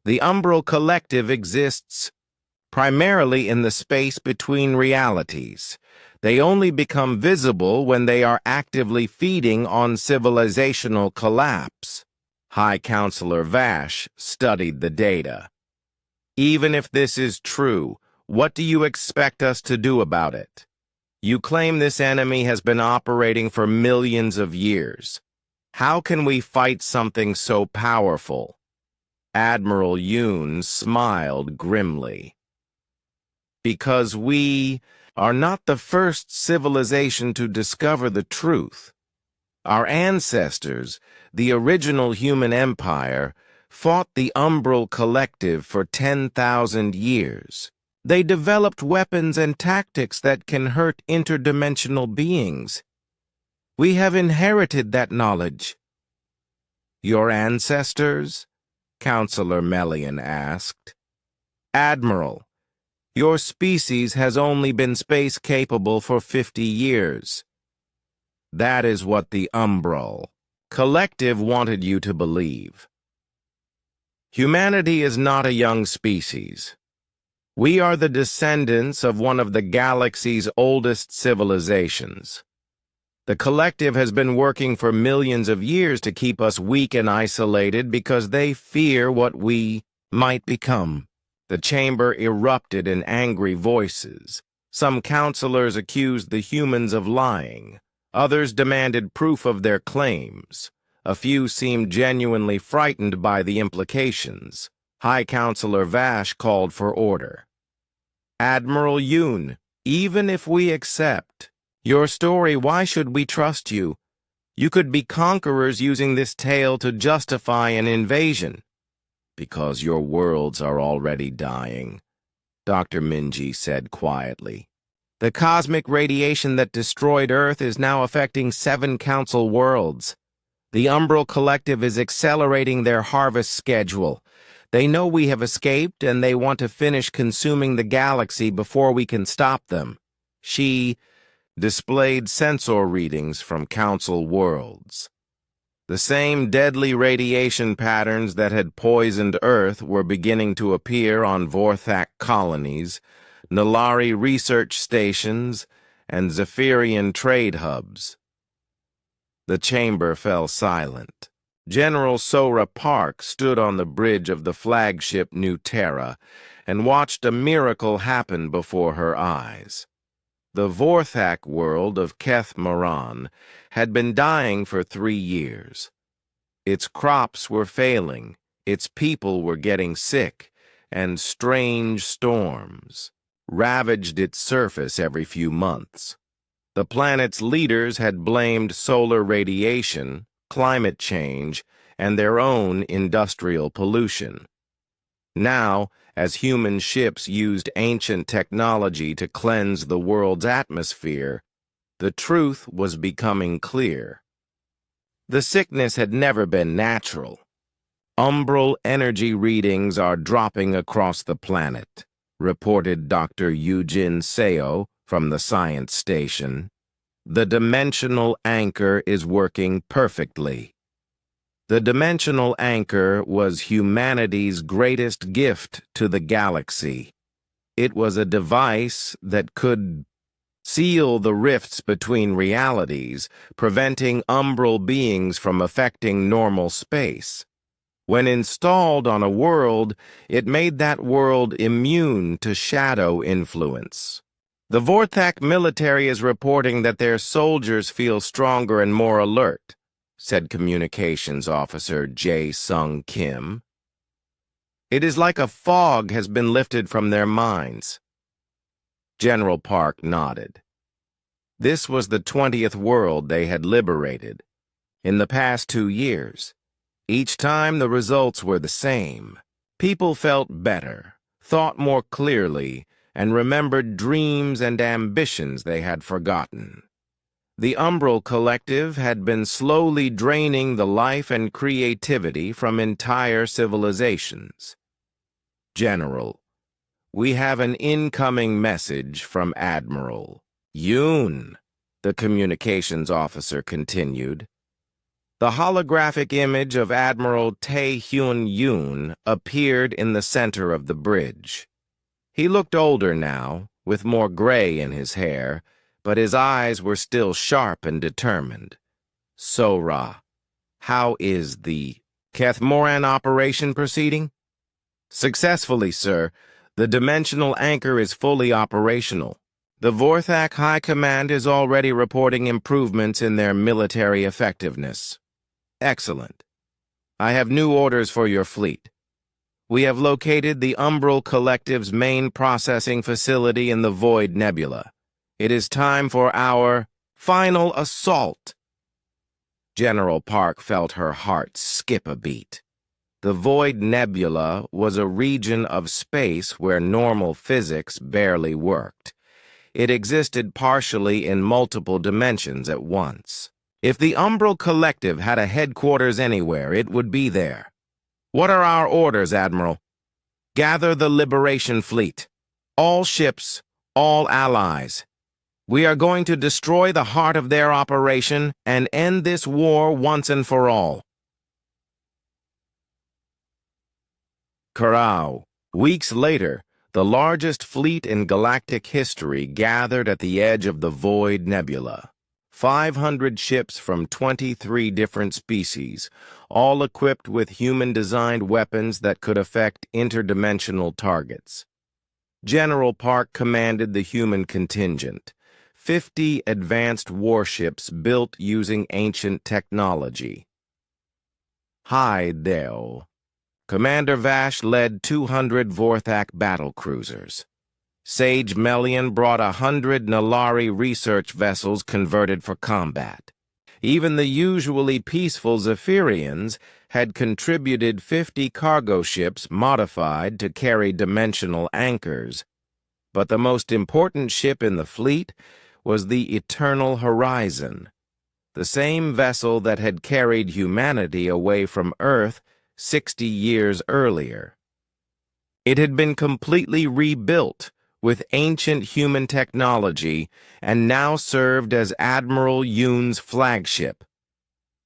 A: The Umbral Collective exists primarily in the space between realities. They only become visible when they are actively feeding on civilizational collapse. High Counselor Vash studied the data. Even if this is true, what do you expect us to do about it? You claim this enemy has been operating for millions of years. How can we fight something so powerful? Admiral Yoon smiled grimly. Because we are not the first civilization to discover the truth. Our ancestors, the original human empire, fought the Umbral Collective for 10,000 years. They developed weapons and tactics that can hurt interdimensional beings. We have inherited that knowledge. Your ancestors? Counselor Melian asked. Admiral, your species has only been space-capable for 50 years. That is what the Umbral Collective wanted you to believe. Humanity is not a young species. We are the descendants of one of the galaxy's oldest civilizations. The Collective has been working for millions of years to keep us weak and isolated because they fear what we might become. The chamber erupted in angry voices. Some counselors accused the humans of lying. Others demanded proof of their claims. A few seemed genuinely frightened by the implications. High Counselor Vash called for order. Admiral Yoon, even if we accept your story, why should we trust you? You could be conquerors using this tale to justify an invasion. Because your worlds are already dying, Dr. Minji said quietly. The cosmic radiation that destroyed Earth is now affecting 7 Council worlds. The Umbral Collective is accelerating their harvest schedule. They know we have escaped, and they want to finish consuming the galaxy before we can stop them. She displayed sensor readings from Council worlds. The same deadly radiation patterns that had poisoned Earth were beginning to appear on Vorthak colonies, Nalari research stations, and Zephyrian trade hubs. The chamber fell silent. General Sora Park stood on the bridge of the flagship New Terra and watched a miracle happen before her eyes. The Vorthak world of Keth Maran had been dying for 3 years. Its crops were failing, its people were getting sick, and strange storms ravaged its surface every few months. The planet's leaders had blamed solar radiation, climate change, and their own industrial pollution. Now, as human ships used ancient technology to cleanse the world's atmosphere, the truth was becoming clear. The sickness had never been natural. Umbral energy readings are dropping across the planet, reported Dr. Eugene Seo from the science station. The dimensional anchor is working perfectly. The dimensional anchor was humanity's greatest gift to the galaxy. It was a device that could seal the rifts between realities, preventing umbral beings from affecting normal space. When installed on a world, it made that world immune to shadow influence. The Vorthak military is reporting that their soldiers feel stronger and more alert, said Communications Officer Jae Sung Kim. It is like a fog has been lifted from their minds. General Park nodded. This was the 20th world they had liberated. In the past 2 years, each time the results were the same. People felt better, thought more clearly, and remembered dreams and ambitions they had forgotten. The Umbral Collective had been slowly draining the life and creativity from entire civilizations. General, we have an incoming message from Admiral Yoon, the communications officer continued. The holographic image of Admiral Tae-Hyun Yoon appeared in the center of the bridge. He looked older now, with more gray in his hair, but his eyes were still sharp and determined. Sora, how is the Kethmoran operation proceeding? Successfully, sir. The dimensional anchor is fully operational. The Vorthak High Command is already reporting improvements in their military effectiveness. Excellent. I have new orders for your fleet. We have located the Umbral Collective's main processing facility in the Void Nebula. It is time for our final assault. General Park felt her heart skip a beat. The Void Nebula was a region of space where normal physics barely worked. It existed partially in multiple dimensions at once. If the Umbral Collective had a headquarters anywhere, it would be there. What are our orders, Admiral? Gather the Liberation Fleet. All ships, all allies. We are going to destroy the heart of their operation and end this war once and for all. Karao. Weeks later, the largest fleet in galactic history gathered at the edge of the Void Nebula. 500 ships from 23 different species, all equipped with human-designed weapons that could affect interdimensional targets. General Park commanded the human contingent, 50 advanced warships built using ancient technology. Deo. Commander Vash led 200 Vorthak battlecruisers. Sage Melian brought 100 Nalari research vessels converted for combat. Even the usually peaceful Zephyrians had contributed 50 cargo ships modified to carry dimensional anchors. But the most important ship in the fleet was the Eternal Horizon, the same vessel that had carried humanity away from Earth 60 years earlier. It had been completely rebuilt with ancient human technology and now served as Admiral Yoon's flagship.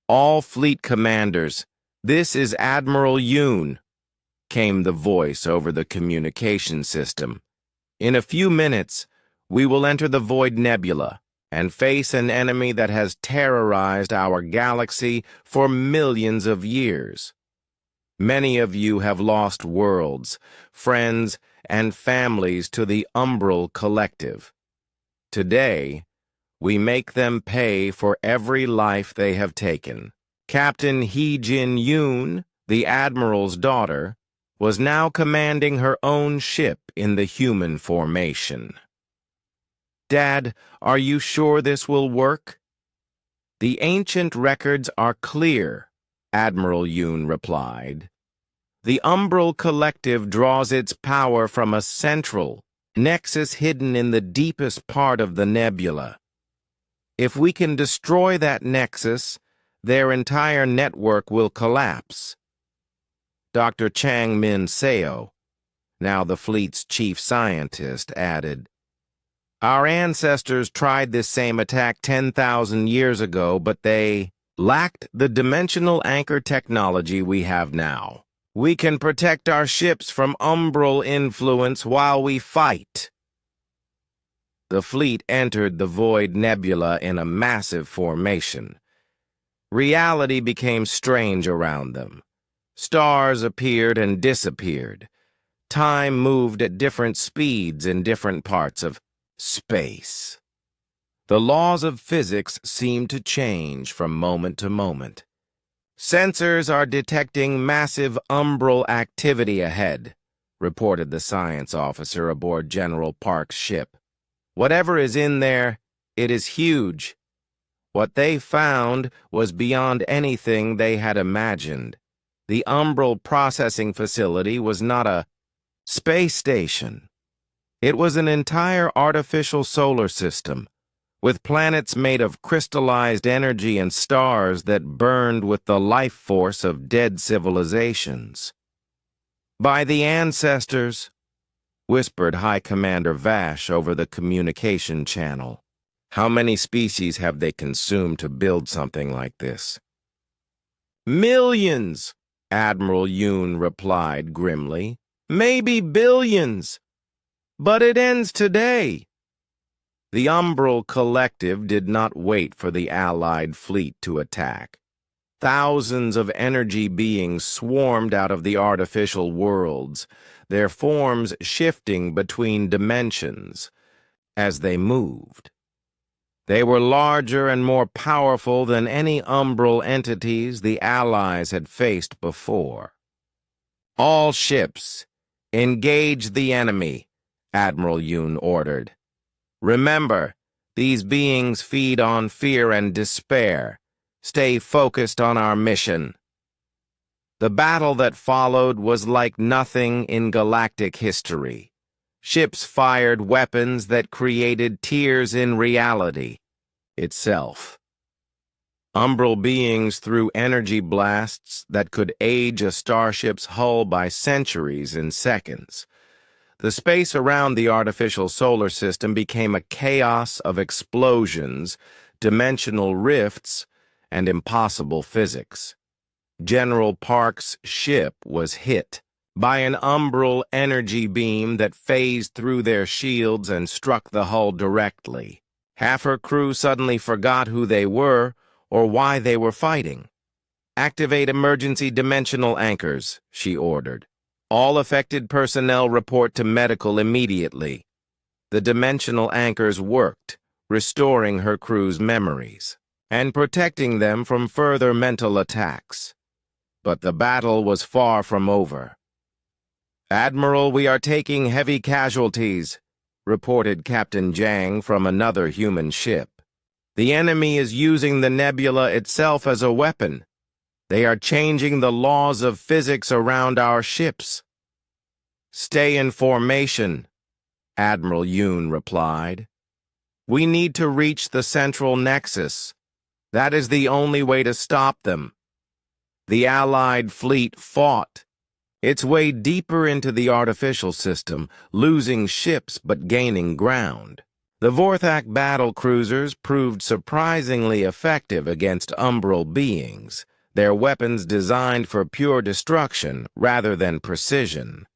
A: All fleet commanders, this is Admiral Yoon, came the voice over the communication system. In a few minutes, we will enter the Void Nebula and face an enemy that has terrorized our galaxy for millions of years. Many of you have lost worlds, friends, and families to the Umbral Collective. Today, we make them pay for every life they have taken. Captain Hee-Jin Yoon, the Admiral's daughter, was now commanding her own ship in the human formation. Dad, are you sure this will work? The ancient records are clear, Admiral Yoon replied. The Umbral Collective draws its power from a central nexus hidden in the deepest part of the nebula. If we can destroy that nexus, their entire network will collapse. Dr. Chang Min Seo, now the fleet's chief scientist, added, "Our ancestors tried this same attack 10,000 years ago, but they lacked the dimensional anchor technology we have now. We can protect our ships from umbral influence while we fight." The fleet entered the Void Nebula in a massive formation. Reality became strange around them. Stars appeared and disappeared. Time moved at different speeds in different parts of space. The laws of physics seemed to change from moment to moment. "Sensors are detecting massive umbral activity ahead," reported the science officer aboard General Park's ship. "Whatever is in there, it is huge." What they found was beyond anything they had imagined. The umbral processing facility was not a space station. It was an entire artificial solar system, with planets made of crystallized energy and stars that burned with the life force of dead civilizations. "By the ancestors," whispered High Commander Vash over the communication channel. "How many species have they consumed to build something like this?" "Millions," Admiral Yoon replied grimly. "Maybe billions. But it ends today." The Umbral Collective did not wait for the Allied fleet to attack. Thousands of energy beings swarmed out of the artificial worlds, their forms shifting between dimensions as they moved. They were larger and more powerful than any umbral entities the Allies had faced before. "All ships, engage the enemy," Admiral Yoon ordered. "Remember, these beings feed on fear and despair. Stay focused on our mission." The battle that followed was like nothing in galactic history. Ships fired weapons that created tears in reality itself. Umbral beings threw energy blasts that could age a starship's hull by centuries in seconds. The space around the artificial solar system became a chaos of explosions, dimensional rifts, and impossible physics. General Park's ship was hit by an umbral energy beam that phased through their shields and struck the hull directly. Half her crew suddenly forgot who they were or why they were fighting. "Activate emergency dimensional anchors," she ordered. "All affected personnel report to medical immediately." The dimensional anchors worked, restoring her crew's memories and protecting them from further mental attacks. But the battle was far from over. "Admiral, we are taking heavy casualties," reported Captain Jang from another human ship. "The enemy is using the nebula itself as a weapon. They are changing the laws of physics around our ships." "Stay in formation," Admiral Yoon replied. "We need to reach the central nexus. That is the only way to stop them." The Allied fleet fought its way deeper into the artificial system, losing ships but gaining ground. The Vorthak battle cruisers proved surprisingly effective against umbral beings, their weapons designed for pure destruction rather than precision.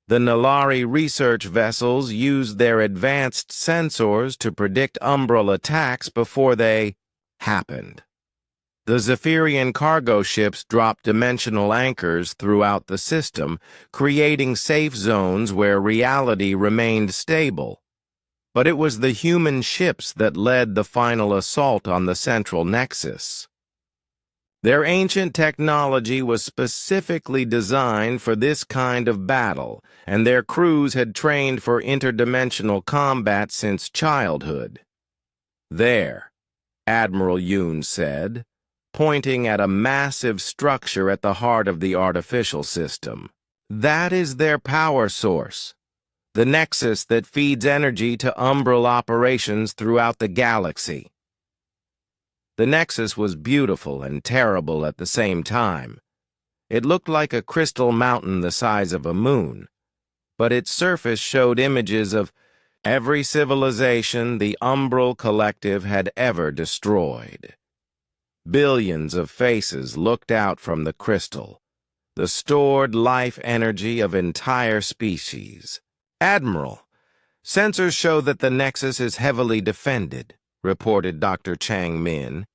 A: The Nalari research vessels used their advanced sensors to predict umbral attacks before they happened. The Zephyrian cargo ships dropped dimensional anchors throughout the system, creating safe zones where reality remained stable. But it was the human ships that led the final assault on the central nexus. Their ancient technology was specifically designed for this kind of battle, and their crews had trained for interdimensional combat since childhood. "There," Admiral Yoon said, pointing at a massive structure at the heart of the artificial system. That is their power source, the nexus that feeds energy to Umbral operations throughout the galaxy. The nexus was beautiful and terrible at the same time. It looked like a crystal mountain the size of a moon, but its surface showed images of every civilization the Umbral Collective had ever destroyed. Billions of faces looked out from the crystal, the stored life energy of entire species. "Admiral, sensors show that the Nexus is heavily defended," reported Dr. Chang Min.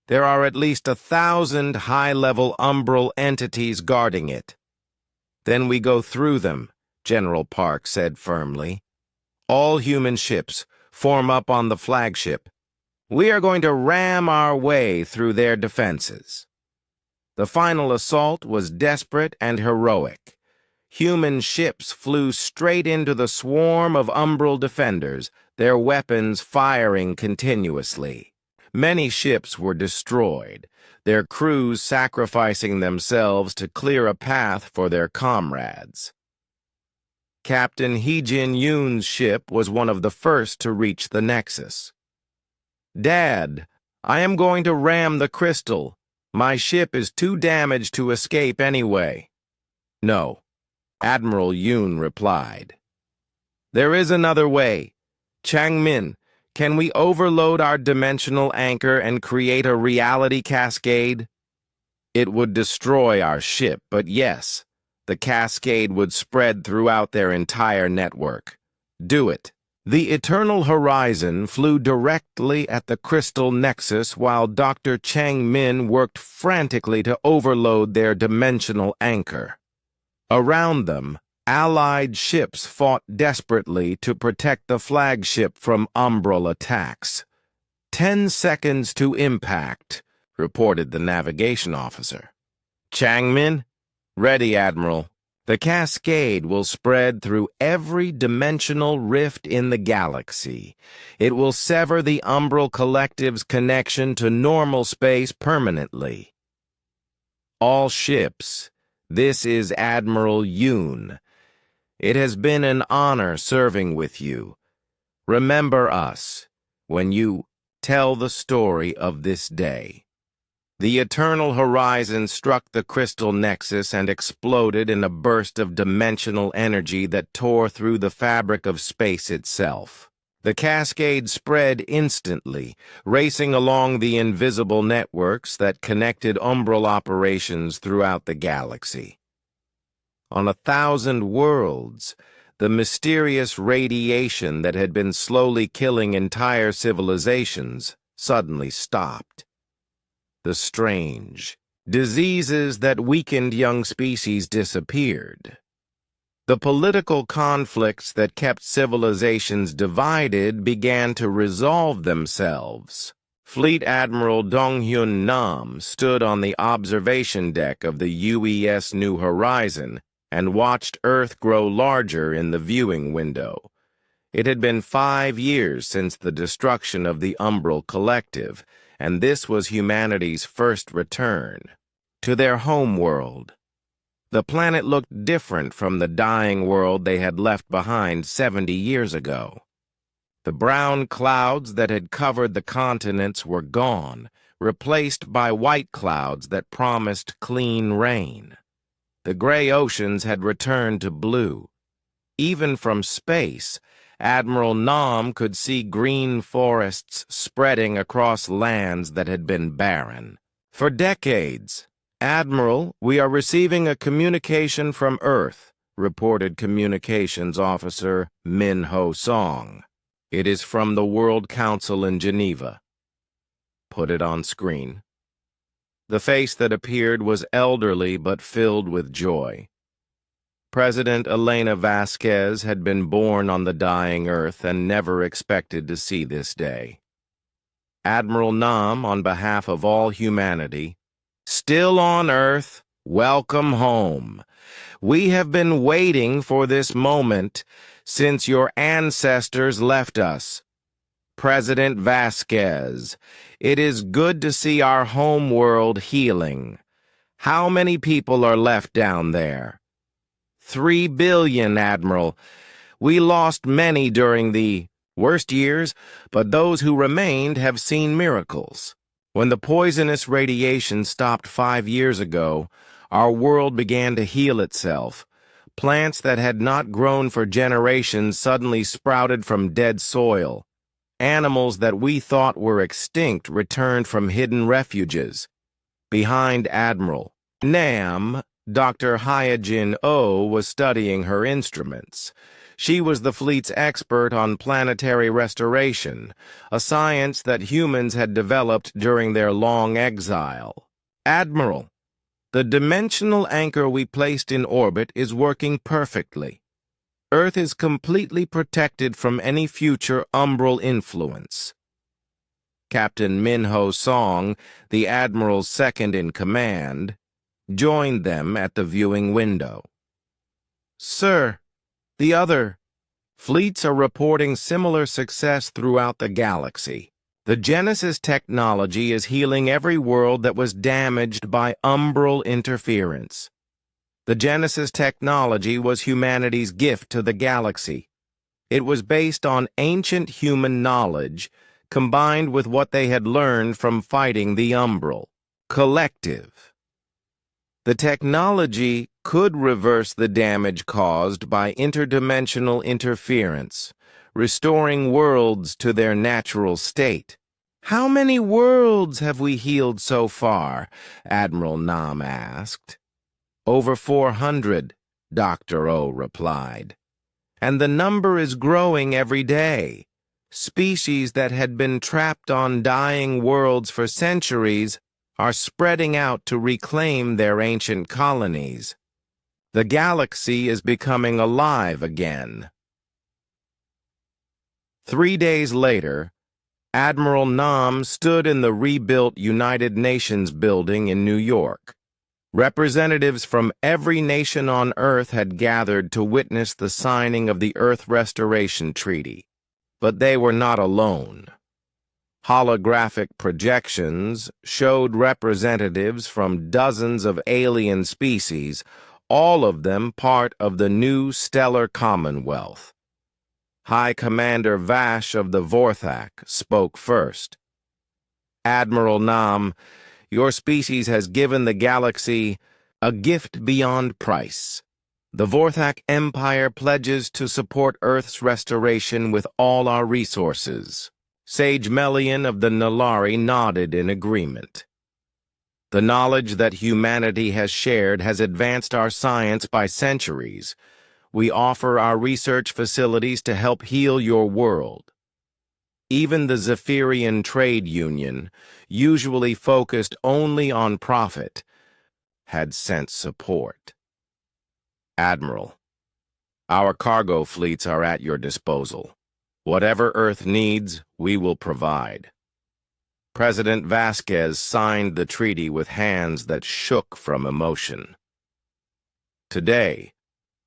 A: "There are at least 1,000 high-level Umbral entities guarding it." "Then we go through them," General Park said firmly. "All human ships form up on the flagship. We are going to ram our way through their defenses." The final assault was desperate and heroic. Human ships flew straight into the swarm of Umbral defenders, their weapons firing continuously. Many ships were destroyed, their crews sacrificing themselves to clear a path for their comrades. Captain Hee-Jin Yoon's ship was one of the first to reach the Nexus. "Dad, I am going to ram the crystal. My ship is too damaged to escape anyway." "No," Admiral Yoon replied. "There is another way. Changmin, can we overload our dimensional anchor and create a reality cascade?" "It would destroy our ship, but yes, the cascade would spread throughout their entire network. Do it." The Eternal Horizon flew directly at the crystal nexus while Dr. Chang Min worked frantically to overload their dimensional anchor. Around them, Allied ships fought desperately to protect the flagship from Umbral attacks. 10 seconds to impact, reported the navigation officer. "Chang Min, ready, Admiral. The cascade will spread through every dimensional rift in the galaxy. It will sever the Umbral Collective's connection to normal space permanently. All ships, this is Admiral Yoon. It has been an honor serving with you. Remember us when you tell the story of this day." The Eternal Horizon struck the crystal nexus and exploded in a burst of dimensional energy that tore through the fabric of space itself. The cascade spread instantly, racing along the invisible networks that connected Umbral operations throughout the galaxy. On 1,000 worlds, the mysterious radiation that had been slowly killing entire civilizations suddenly stopped. The strange diseases that weakened young species disappeared. The political conflicts that kept civilizations divided began to resolve themselves. Fleet Admiral Dong-Hyun Nam stood on the observation deck of the UES New Horizon and watched Earth grow larger in the viewing window. It had been 5 years since the destruction of the Umbral Collective, and this was humanity's first return to their home world. The planet looked different from the dying world they had left behind 70 years ago. The brown clouds that had covered the continents were gone, replaced by white clouds that promised clean rain. The gray oceans had returned to blue. Even from space, Admiral Nam could see green forests spreading across lands that had been barren. "For decades, Admiral, we are receiving a communication from Earth," reported Communications Officer Min Ho Song. "It is from the World Council in Geneva." Put it on screen. The face that appeared was elderly but filled with joy. President Elena Vasquez had been born on the dying Earth and never expected to see this day. Admiral Nam, on behalf of all humanity, "Still on Earth, welcome home. We have been waiting for this moment since your ancestors left us. President Vasquez, it is good to see our home world healing. How many people are left down there?" 3 billion, Admiral. We lost many during the worst years, but those who remained have seen miracles. When the poisonous radiation stopped 5 years ago, our world began to heal itself. Plants that had not grown for generations suddenly sprouted from dead soil. Animals that we thought were extinct returned from hidden refuges. Behind Admiral Nam, Dr. Hyojin Oh was studying her instruments. She was the fleet's expert on planetary restoration, a science that humans had developed during their long exile. Admiral, the dimensional anchor we placed in orbit is working perfectly. Earth is completely protected from any future umbral influence. Captain Minho Song, the Admiral's second-in-command, joined them at the viewing window. Sir, the other fleets are reporting similar success throughout the galaxy. The Genesis technology is healing every world that was damaged by umbral interference. The Genesis technology was humanity's gift to the galaxy. It was based on ancient human knowledge, combined with what they had learned from fighting the umbral. Collective. The technology could reverse the damage caused by interdimensional interference, restoring worlds to their natural state. How many worlds have we healed so far? Admiral Nam asked. Over 400, Dr. O replied. And the number is growing every day. Species that had been trapped on dying worlds for centuries are spreading out to reclaim their ancient colonies. The galaxy is becoming alive again. 3 days later, Admiral Nam stood in the rebuilt United Nations building in New York. Representatives from every nation on Earth had gathered to witness the signing of the Earth Restoration Treaty. But they were not alone. Holographic projections showed representatives from dozens of alien species, all of them part of the new stellar commonwealth. High Commander Vash of the Vorthak spoke first. Admiral Nam, your species has given the galaxy a gift beyond price. The Vorthak Empire pledges to support Earth's restoration with all our resources. Sage Melian of the Nalari nodded in agreement. The knowledge that humanity has shared has advanced our science by centuries. We offer our research facilities to help heal your world. Even the Zephyrian Trade Union, usually focused only on profit, had sent support. Admiral, our cargo fleets are at your disposal. Whatever Earth needs, we will provide. President Vasquez signed the treaty with hands that shook from emotion. Today,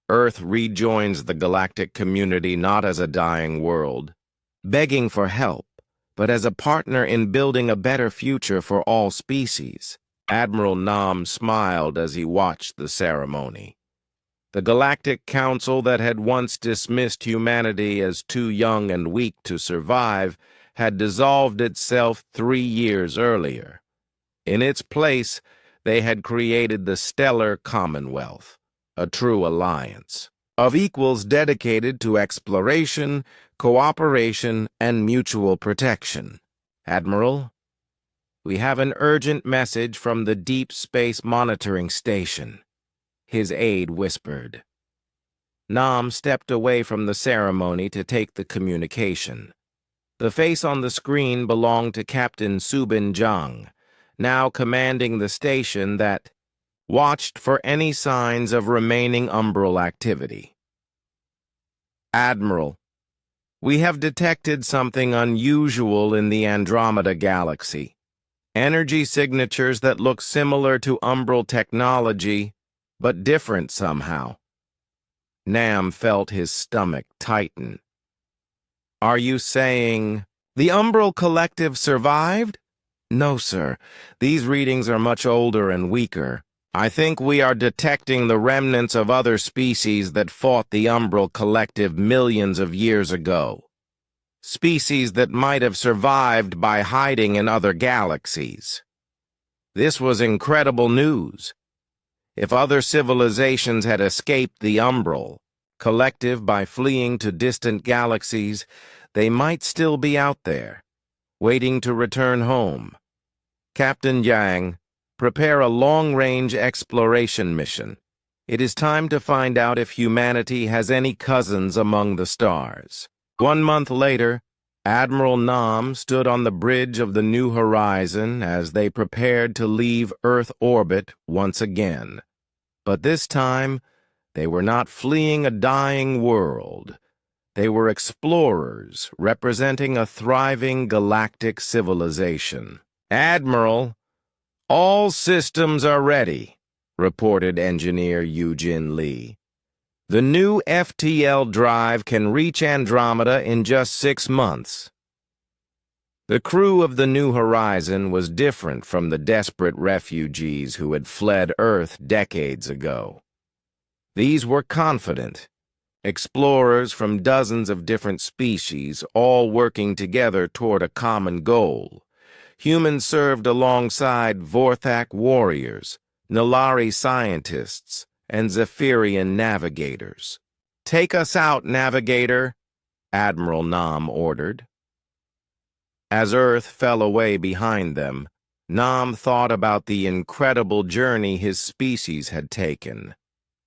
A: Earth rejoins the galactic community not as a dying world, begging for help, but as a partner in building a better future for all species. Admiral Nam smiled as he watched the ceremony. The Galactic Council that had once dismissed humanity as too young and weak to survive had dissolved itself 3 years earlier. In its place, they had created the Stellar Commonwealth, a true alliance of equals dedicated to exploration, cooperation, and mutual protection. Admiral, we have an urgent message from the Deep Space Monitoring Station, his aide whispered. Nam stepped away from the ceremony to take the communication. The face on the screen belonged to Captain Subin Jang, now commanding the station that watched for any signs of remaining umbral activity. Admiral, we have detected something unusual in the Andromeda Galaxy. Energy signatures that look similar to umbral technology, but different somehow. Nam felt his stomach tighten. Are you saying the umbral collective survived? No, sir. These readings are much older and weaker. I think we are detecting the remnants of other species that fought the Umbral Collective millions of years ago. Species that might have survived by hiding in other galaxies. This was incredible news. If other civilizations had escaped the Umbral Collective by fleeing to distant galaxies, they might still be out there, waiting to return home. Captain Yang, prepare a long-range exploration mission. It is time to find out if humanity has any cousins among the stars. 1 month later, Admiral Nam stood on the bridge of the New Horizon as they prepared to leave Earth orbit once again. But this time, they were not fleeing a dying world. They were explorers representing a thriving galactic civilization. "Admiral, all systems are ready," reported Engineer Eugene Lee. "The new FTL drive can reach Andromeda in just 6 months." The crew of the New Horizon was different from the desperate refugees who had fled Earth decades ago. These were confident explorers from dozens of different species, all working together toward a common goal. Humans served alongside Vorthak warriors, Nalari scientists, and Zephyrian navigators. "Take us out, navigator," Admiral Nam ordered. As Earth fell away behind them, Nam thought about the incredible journey his species had taken.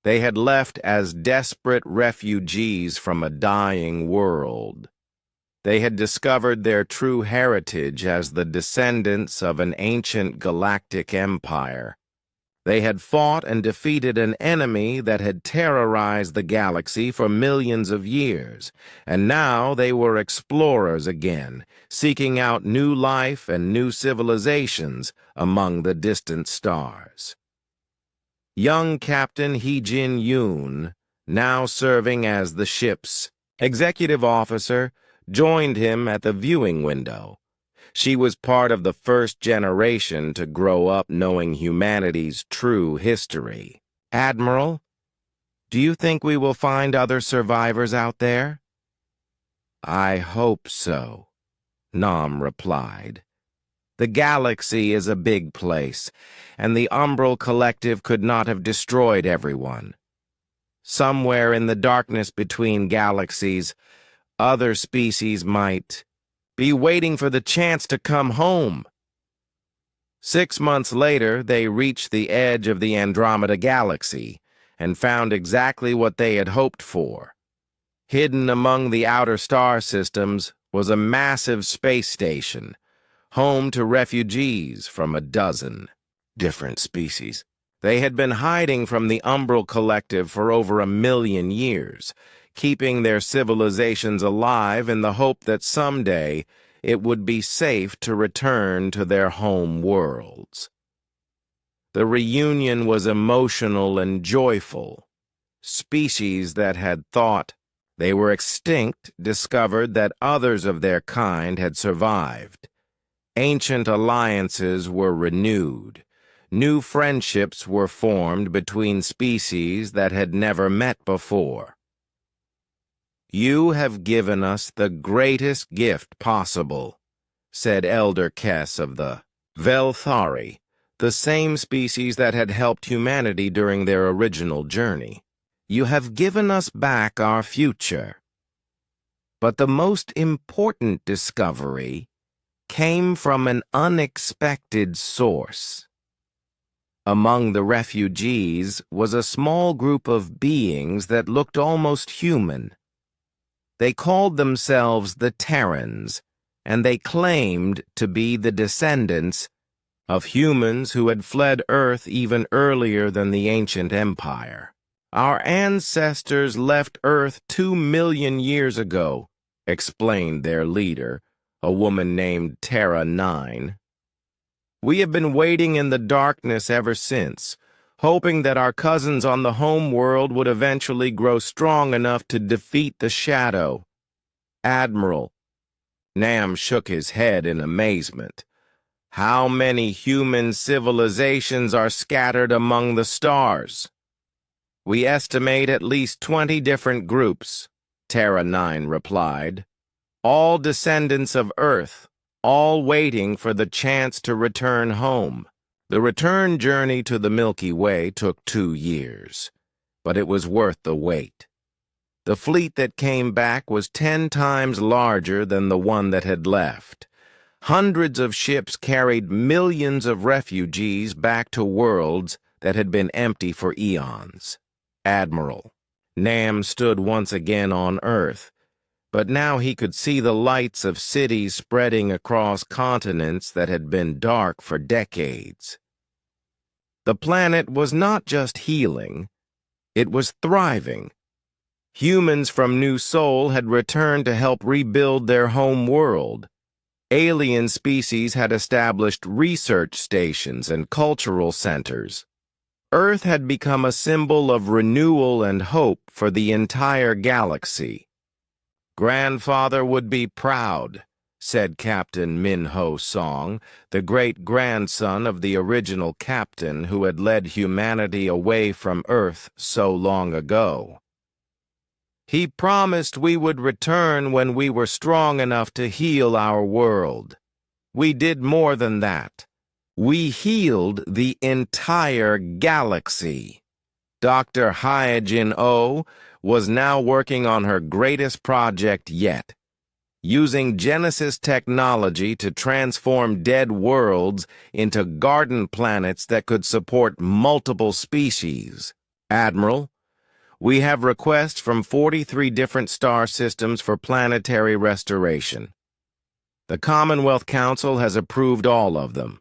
A: They had left as desperate refugees from a dying world. They had discovered their true heritage as the descendants of an ancient galactic empire. They had fought and defeated an enemy that had terrorized the galaxy for millions of years, and now they were explorers again, seeking out new life and new civilizations among the distant stars. Young Captain Hee-Jin Yoon, now serving as the ship's executive officer, joined him at the viewing window. She was part of the first generation to grow up knowing humanity's true history. "Admiral, do you think we will find other survivors out there?" "I hope so," Nam replied. "The galaxy is a big place, and the Umbral Collective could not have destroyed everyone. Somewhere in the darkness between galaxies, other species might be waiting for the chance to come home." 6 months later, they reached the edge of the Andromeda Galaxy and found exactly what they had hoped for. Hidden among the outer star systems was a massive space station, home to refugees from a dozen different species. They had been hiding from the Umbral Collective for over 1 million years, keeping their civilizations alive in the hope that someday it would be safe to return to their home worlds. The reunion was emotional and joyful. Species that had thought they were extinct discovered that others of their kind had survived. Ancient alliances were renewed. New friendships were formed between species that had never met before. "You have given us the greatest gift possible," said Elder Kess of the Velthari, the same species that had helped humanity during their original journey. "You have given us back our future." But the most important discovery came from an unexpected source. Among the refugees was a small group of beings that looked almost human. They called themselves the Terrans, and they claimed to be the descendants of humans who had fled Earth even earlier than the ancient empire. "Our ancestors left Earth 2 million years ago," explained their leader, a woman named Terra 9. "We have been waiting in the darkness ever since, hoping that our cousins on the home world would eventually grow strong enough to defeat the shadow." "Admiral," Nam shook his head in amazement, How many human civilizations are scattered among the stars? We estimate at least 20 different groups, Terra 9 replied. All descendants of Earth, all waiting for the chance to return home. The return journey to the Milky Way took 2 years, but it was worth the wait. The fleet that came back was 10 times larger than the one that had left. Hundreds of ships carried millions of refugees back to worlds that had been empty for eons. Admiral Nam stood once again on Earth, but now he could see the lights of cities spreading across continents that had been dark for decades. The planet was not just healing, it was thriving. Humans from New Sol had returned to help rebuild their home world. Alien species had established research stations and cultural centers. Earth had become a symbol of renewal and hope for the entire galaxy. "Grandfather would be proud," said Captain Min-Ho Song, the great-grandson of the original captain who had led humanity away from Earth so long ago. "He promised we would return when we were strong enough to heal our world. We did more than that. We healed the entire galaxy." Dr. Hyojin Oh was now working on her greatest project yet, using Genesis technology to transform dead worlds into garden planets that could support multiple species. "Admiral, we have requests from 43 different star systems for planetary restoration. The Commonwealth Council has approved all of them."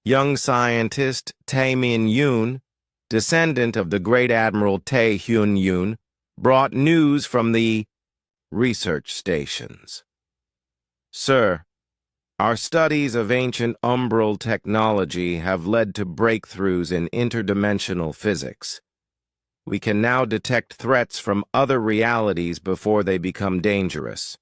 A: Young scientist Tae Min Yoon, descendant of the great Admiral Tae Hyun Yoon, brought news from the research stations. "Sir, our studies of ancient umbral technology have led to breakthroughs in interdimensional physics. We can now detect threats from other realities before they become dangerous.